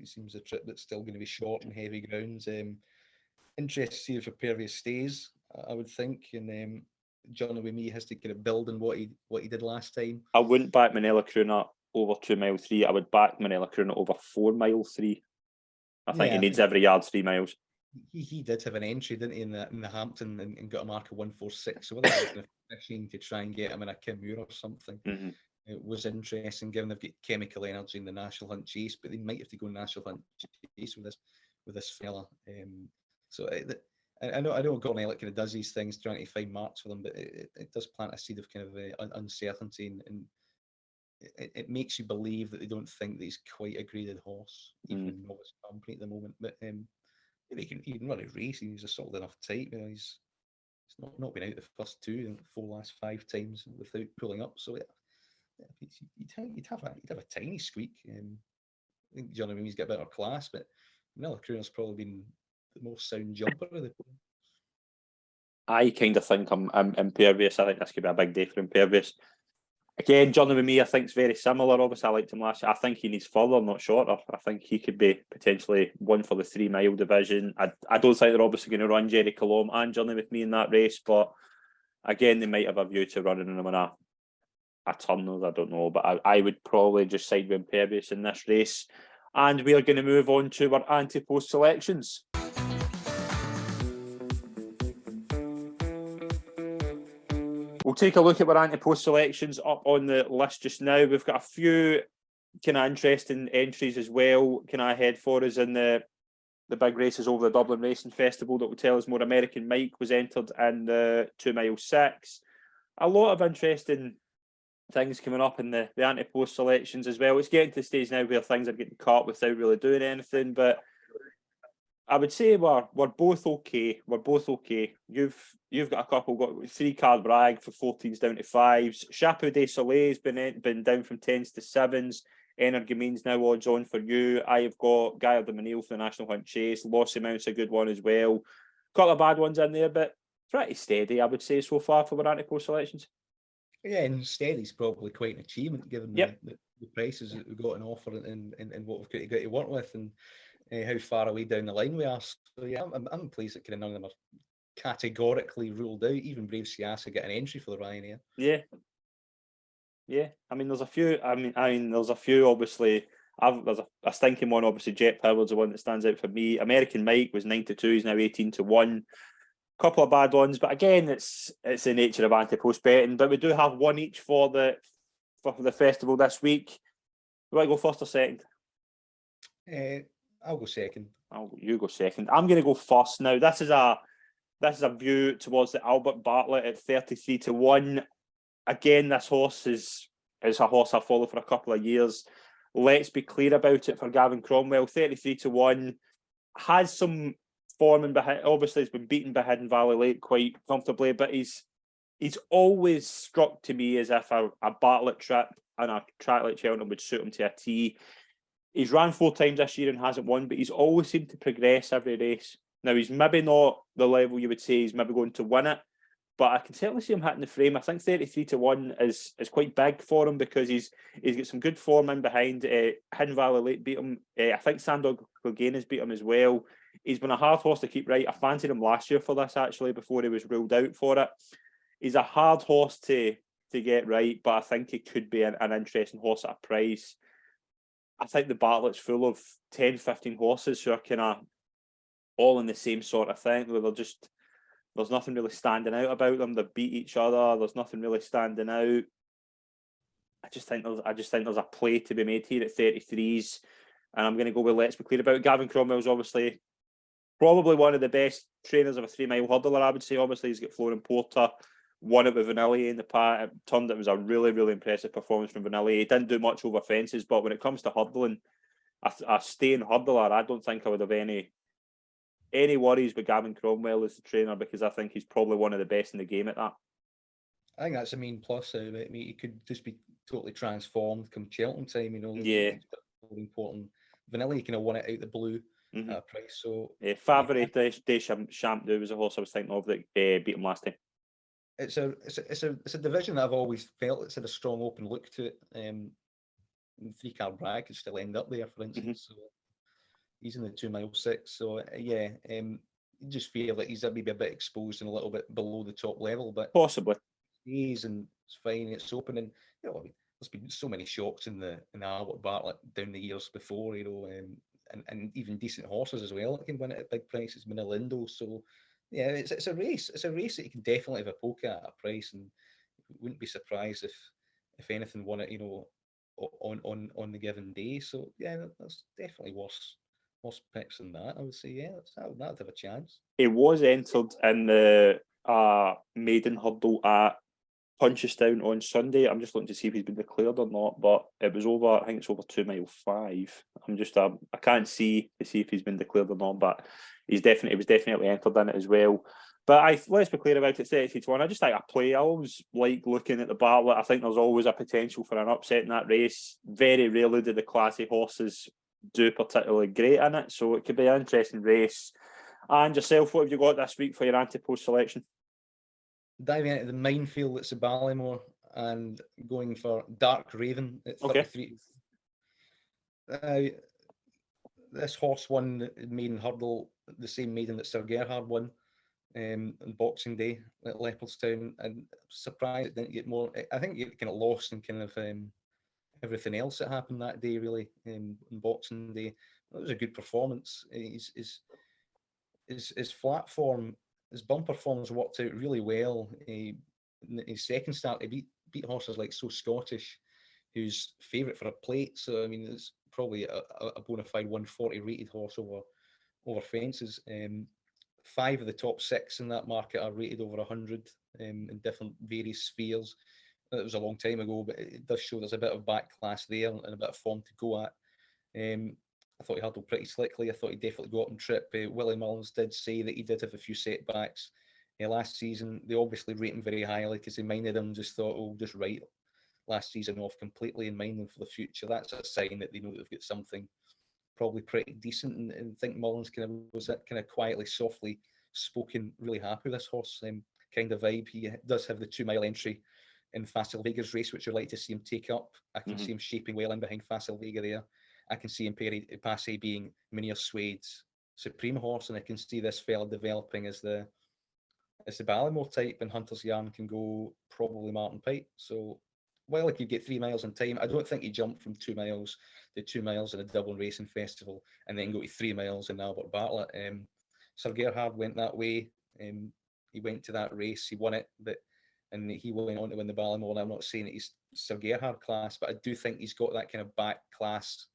seems a trip that's still going to be short and heavy grounds. Interesting to see if Impervious stays, I would think. And Johnny with me has to kind of build on what he did last time. I wouldn't back Manila Cruna over 2 mile 3. I would back Manila Cruna over 4 mile 3. I think he needs every yard 3 miles. He did have an entry, didn't he, in the Hampton and got a mark of 1:46. So whether that was fishing to try and get him in a Kimura or something, it was interesting. Given they've got chemical energy in the National Hunt Chase, but they might have to go National Hunt Chase with this fella. So I know Gordon Elliott kind of does these things trying to find marks for them, but it does plant a seed of kind of uncertainty, and it makes you believe that they don't think that he's quite a graded horse, even in novice company at the moment. But he can run a race. He's a solid enough type. You know, he's not been out the first 2, 4 last 5 times without pulling up. So you'd have a tiny squeak. I think Johnny Mimi's got a better class, but Manila Cruna's probably been the most sound jumper of the. I kind of think I'm Impervious. I think this could be a big day for Impervious. Again, Johnny with me, I think, is very similar. Obviously, I liked him last year. I think he needs further, not shorter. I think he could be potentially one for the 3 mile division. I don't think they're obviously going to run Jerry Calum and Johnny with me in that race, but again, they might have a view to running him in a tunnel. I don't know, but I would probably just side with Impervious in this race. And we are going to move on to our Ante Post selections. We'll take a look at our Ante Post selections up on the list just now. We've got a few kind of interesting entries as well, kind of ahead for us in the big races over the Dublin Racing Festival that will tell us more. American Mike was entered in the 2 mile 6. A lot of interesting things coming up in the Ante Post selections as well. It's getting to the stage now where things are getting caught without really doing anything, but I would say we're both okay. We're both okay. You've got a couple, got 3 card brag for 14s down to 5s. Chapeau de Soleil's been down from 10s to 7s. Energamine's now odds on for you. I've got Gaillard de Manille for the National Hunt Chase. Lossy Mount's a good one as well. Couple of bad ones in there, but pretty steady, I would say, so far for our Ante Post selections. Yeah, and steady's probably quite an achievement given the prices that we've got on offer and what we've got to work with, and how far away down the line we are. So yeah, I'm pleased that kind of none of them are categorically ruled out. Even Brave Siasa get an entry for the Ryanair. Yeah. I mean, there's a few. There's a few. Obviously, there's a stinking one. Obviously, Jet Power's the one that stands out for me. American Mike was 9-2. He's now 18-1. Couple of bad ones, but again, it's the nature of Ante Post betting. But we do have one each for the festival this week. Do I go first or second? I'll go second. You go second. I'm going to go first now. This is a view towards the Albert Bartlett at 33-1. Again, this horse is a horse I follow for a couple of years. Let's be clear about it for Gavin Cromwell. 33-1 has some form in behind. Obviously, he's been beaten by Hidden Valley Lake quite comfortably, but he's always struck to me as if a Bartlett trip and a track like Cheltenham would suit him to a T. He's ran 4 times this year and hasn't won, but he's always seemed to progress every race. Now, he's maybe not the level you would say he's maybe going to win it, but I can certainly see him hitting the frame. I think 33-1 is quite big for him because he's got some good form in behind. Hidden Valley Lake beat him. I think Sandown and has beat him as well. He's been a hard horse to keep right. I fancied him last year for this, actually, before he was ruled out for it. He's a hard horse to get right, but I think he could be an interesting horse at a price. I think the Bartlett's full of 10, 15 horses who are kind of all in the same sort of thing, where there's nothing really standing out about them. They beat each other. There's nothing really standing out. I just think there's a play to be made here at 33s, and I'm going to go with Let's Be Clear about it. Gavin Cromwell's obviously probably one of the best trainers of a 3 mile hurdler, I would say. Obviously, he's got Florian Porter, won it with Vanillier in the past. It was a really, really impressive performance from Vanillier. He didn't do much over fences, but when it comes to hurdling, a staying hurdler, I don't think I would have any worries with Gavin Cromwell as the trainer, because I think he's probably one of the best in the game at that. I think that's the main plus out of it. I mean, he could just be totally transformed come Cheltenham time, you know. Yeah. Important. Vanillier kind of won it out the blue at a price. So Favre de Champdou was a horse I was thinking of that beat him last time. It's a division that I've always felt it's had a strong open look to it. 3 card brag could still end up there, for instance. So he's in the 2 mile 6. So just feel that he's maybe a bit exposed and a little bit below the top level, but Possibly. he's and it's fine. It's open, and I mean, there's been so many shocks in the Albert Bartlett down the years before, and even decent horses as well that can win it at big prices, Minalindo. So yeah, it's a race. It's a race that you can definitely have a poke at a price, and wouldn't be surprised if anything won it, on the given day. So yeah, that's definitely worse picks than that. I would say, yeah, that'd have a chance. He was entered in the maiden hurdle at Punchestown on Sunday. I'm just looking to see if he's been declared or not, but it was over. I think it's over 2 mile 5. I'm just I can't see if he's been declared or not, but he was definitely entered in it as well. But let's be clear about it. 30-1. I just like a play. I always like looking at the Bartlett. I think there's always a potential for an upset in that race. Very rarely do the classy horses do particularly great in it, so it could be an interesting race. And yourself, what have you got this week for your Ante Post selection? Diving into the minefield that's the Ballymore and going for Dark Raven at 33. This horse won the maiden hurdle, the same maiden that Sir Gerhard won on Boxing Day at Leopardstown, and surprised it didn't get more. I think it kind of lost in kind of everything else that happened that day, really, on Boxing Day. It was a good performance. His flat form, his bumper forms worked out really well. In his second start, he beat horses like So Scottish, who's favourite for a plate. So I mean, it's probably a bona fide 140 rated horse over fences. 5 of the top 6 in that market are rated over 100 in different various spheres. It was a long time ago, but it does show there's a bit of back class there and a bit of form to go at. I thought he hurdled pretty slickly. I thought he definitely got on trip. Willie Mullins did say that he did have a few setbacks last season. They obviously rate him very highly because they minded him, just thought, oh, just write last season off completely and mind them for the future. That's a sign that they know they've got something probably pretty decent. And I think Mullins was that kind of quietly, softly spoken, really happy with this horse kind of vibe. He does have the 2 mile entry in Facile Vega's race, which I'd like to see him take up. I can see him shaping well in behind Facile Vega there. I can see him Passe being Munir Suede's supreme horse, and I can see this fella developing as the Ballymore type, and Hunter's Yarn can go probably Martin Pipe. So while he could get 3 miles in time, I don't think he jumped from 2 miles to 2 miles in a Dublin Racing Festival and then go to 3 miles in Albert Bartlett. Sir Gerhard went that way. He went to that race, he won it, and he went on to win the Ballymore. And I'm not saying that he's Sir Gerhard class, but I do think he's got that kind of back class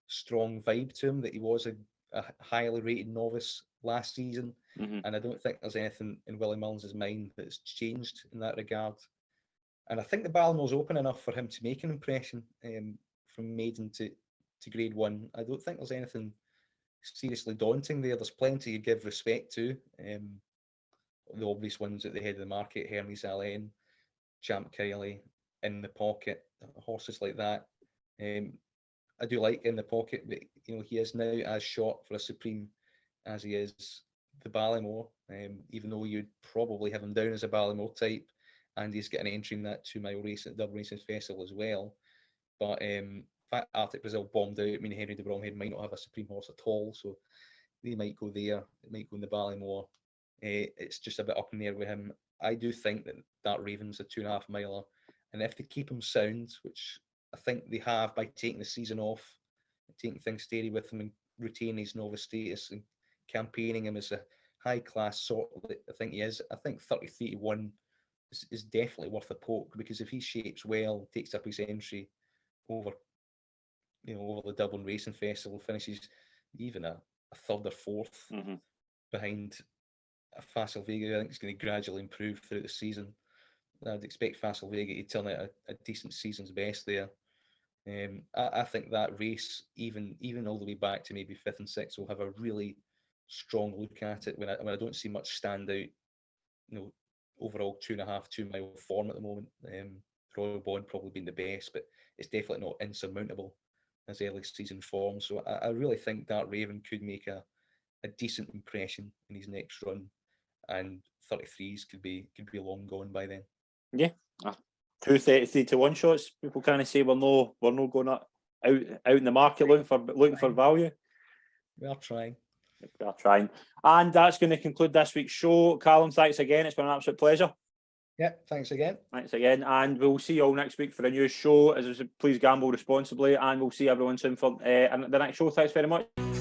strong vibe to him, that he was a highly rated novice last season. And I don't think there's anything in Willie Mullins' mind that's changed in that regard. And I think the Balmore's open enough for him to make an impression from maiden to grade 1. I don't think there's anything seriously daunting there. There's plenty to give respect to. The obvious ones at the head of the market, Hermes Allen, Champ Kiely, In the Pocket, horses like that. I do like In the Pocket, but he is now as short for a Supreme as he is the Ballymore, even though you'd probably have him down as a Ballymore type, and he's getting an entry in that 2 mile race at Dublin Racing Festival as well. But in fact, Arctic Brazil bombed out. I mean, Henry de Bromhead might not have a Supreme horse at all, so they might go there. It might go in the Ballymore. It's just a bit up in the air with him. I do think that Raven's a 2.5 miler, and if they keep him sound, which I think they have by taking the season off, taking things steady with him and retaining his novice status and campaigning him as a high class sort that I think he is. I think 33-1 is definitely worth a poke, because if he shapes well, takes up his entry over the Dublin Racing Festival, finishes even a third or fourth behind a Facile Vega, I think it's going to gradually improve throughout the season. I'd expect Facile Vega to turn out a decent season's best there. I think that race, even all the way back to maybe 5th and 6th, will have a really strong look at it when I don't see much stand out. Overall 2.5, 2 mile form at the moment. Royal Bond probably being the best, but it's definitely not insurmountable as early season form. So I really think that Raven could make a decent impression in his next run, and 33s could be long gone by then. Yeah, 233-1 shots. People kind of say we're no going out in the market looking for value. We are trying. We are trying. And that's going to conclude this week's show. Calum, thanks again. It's been an absolute pleasure. Yeah, thanks again. Thanks again. And we'll see you all next week for a new show. As I said, please gamble responsibly, and we'll see everyone soon for the next show. Thanks very much.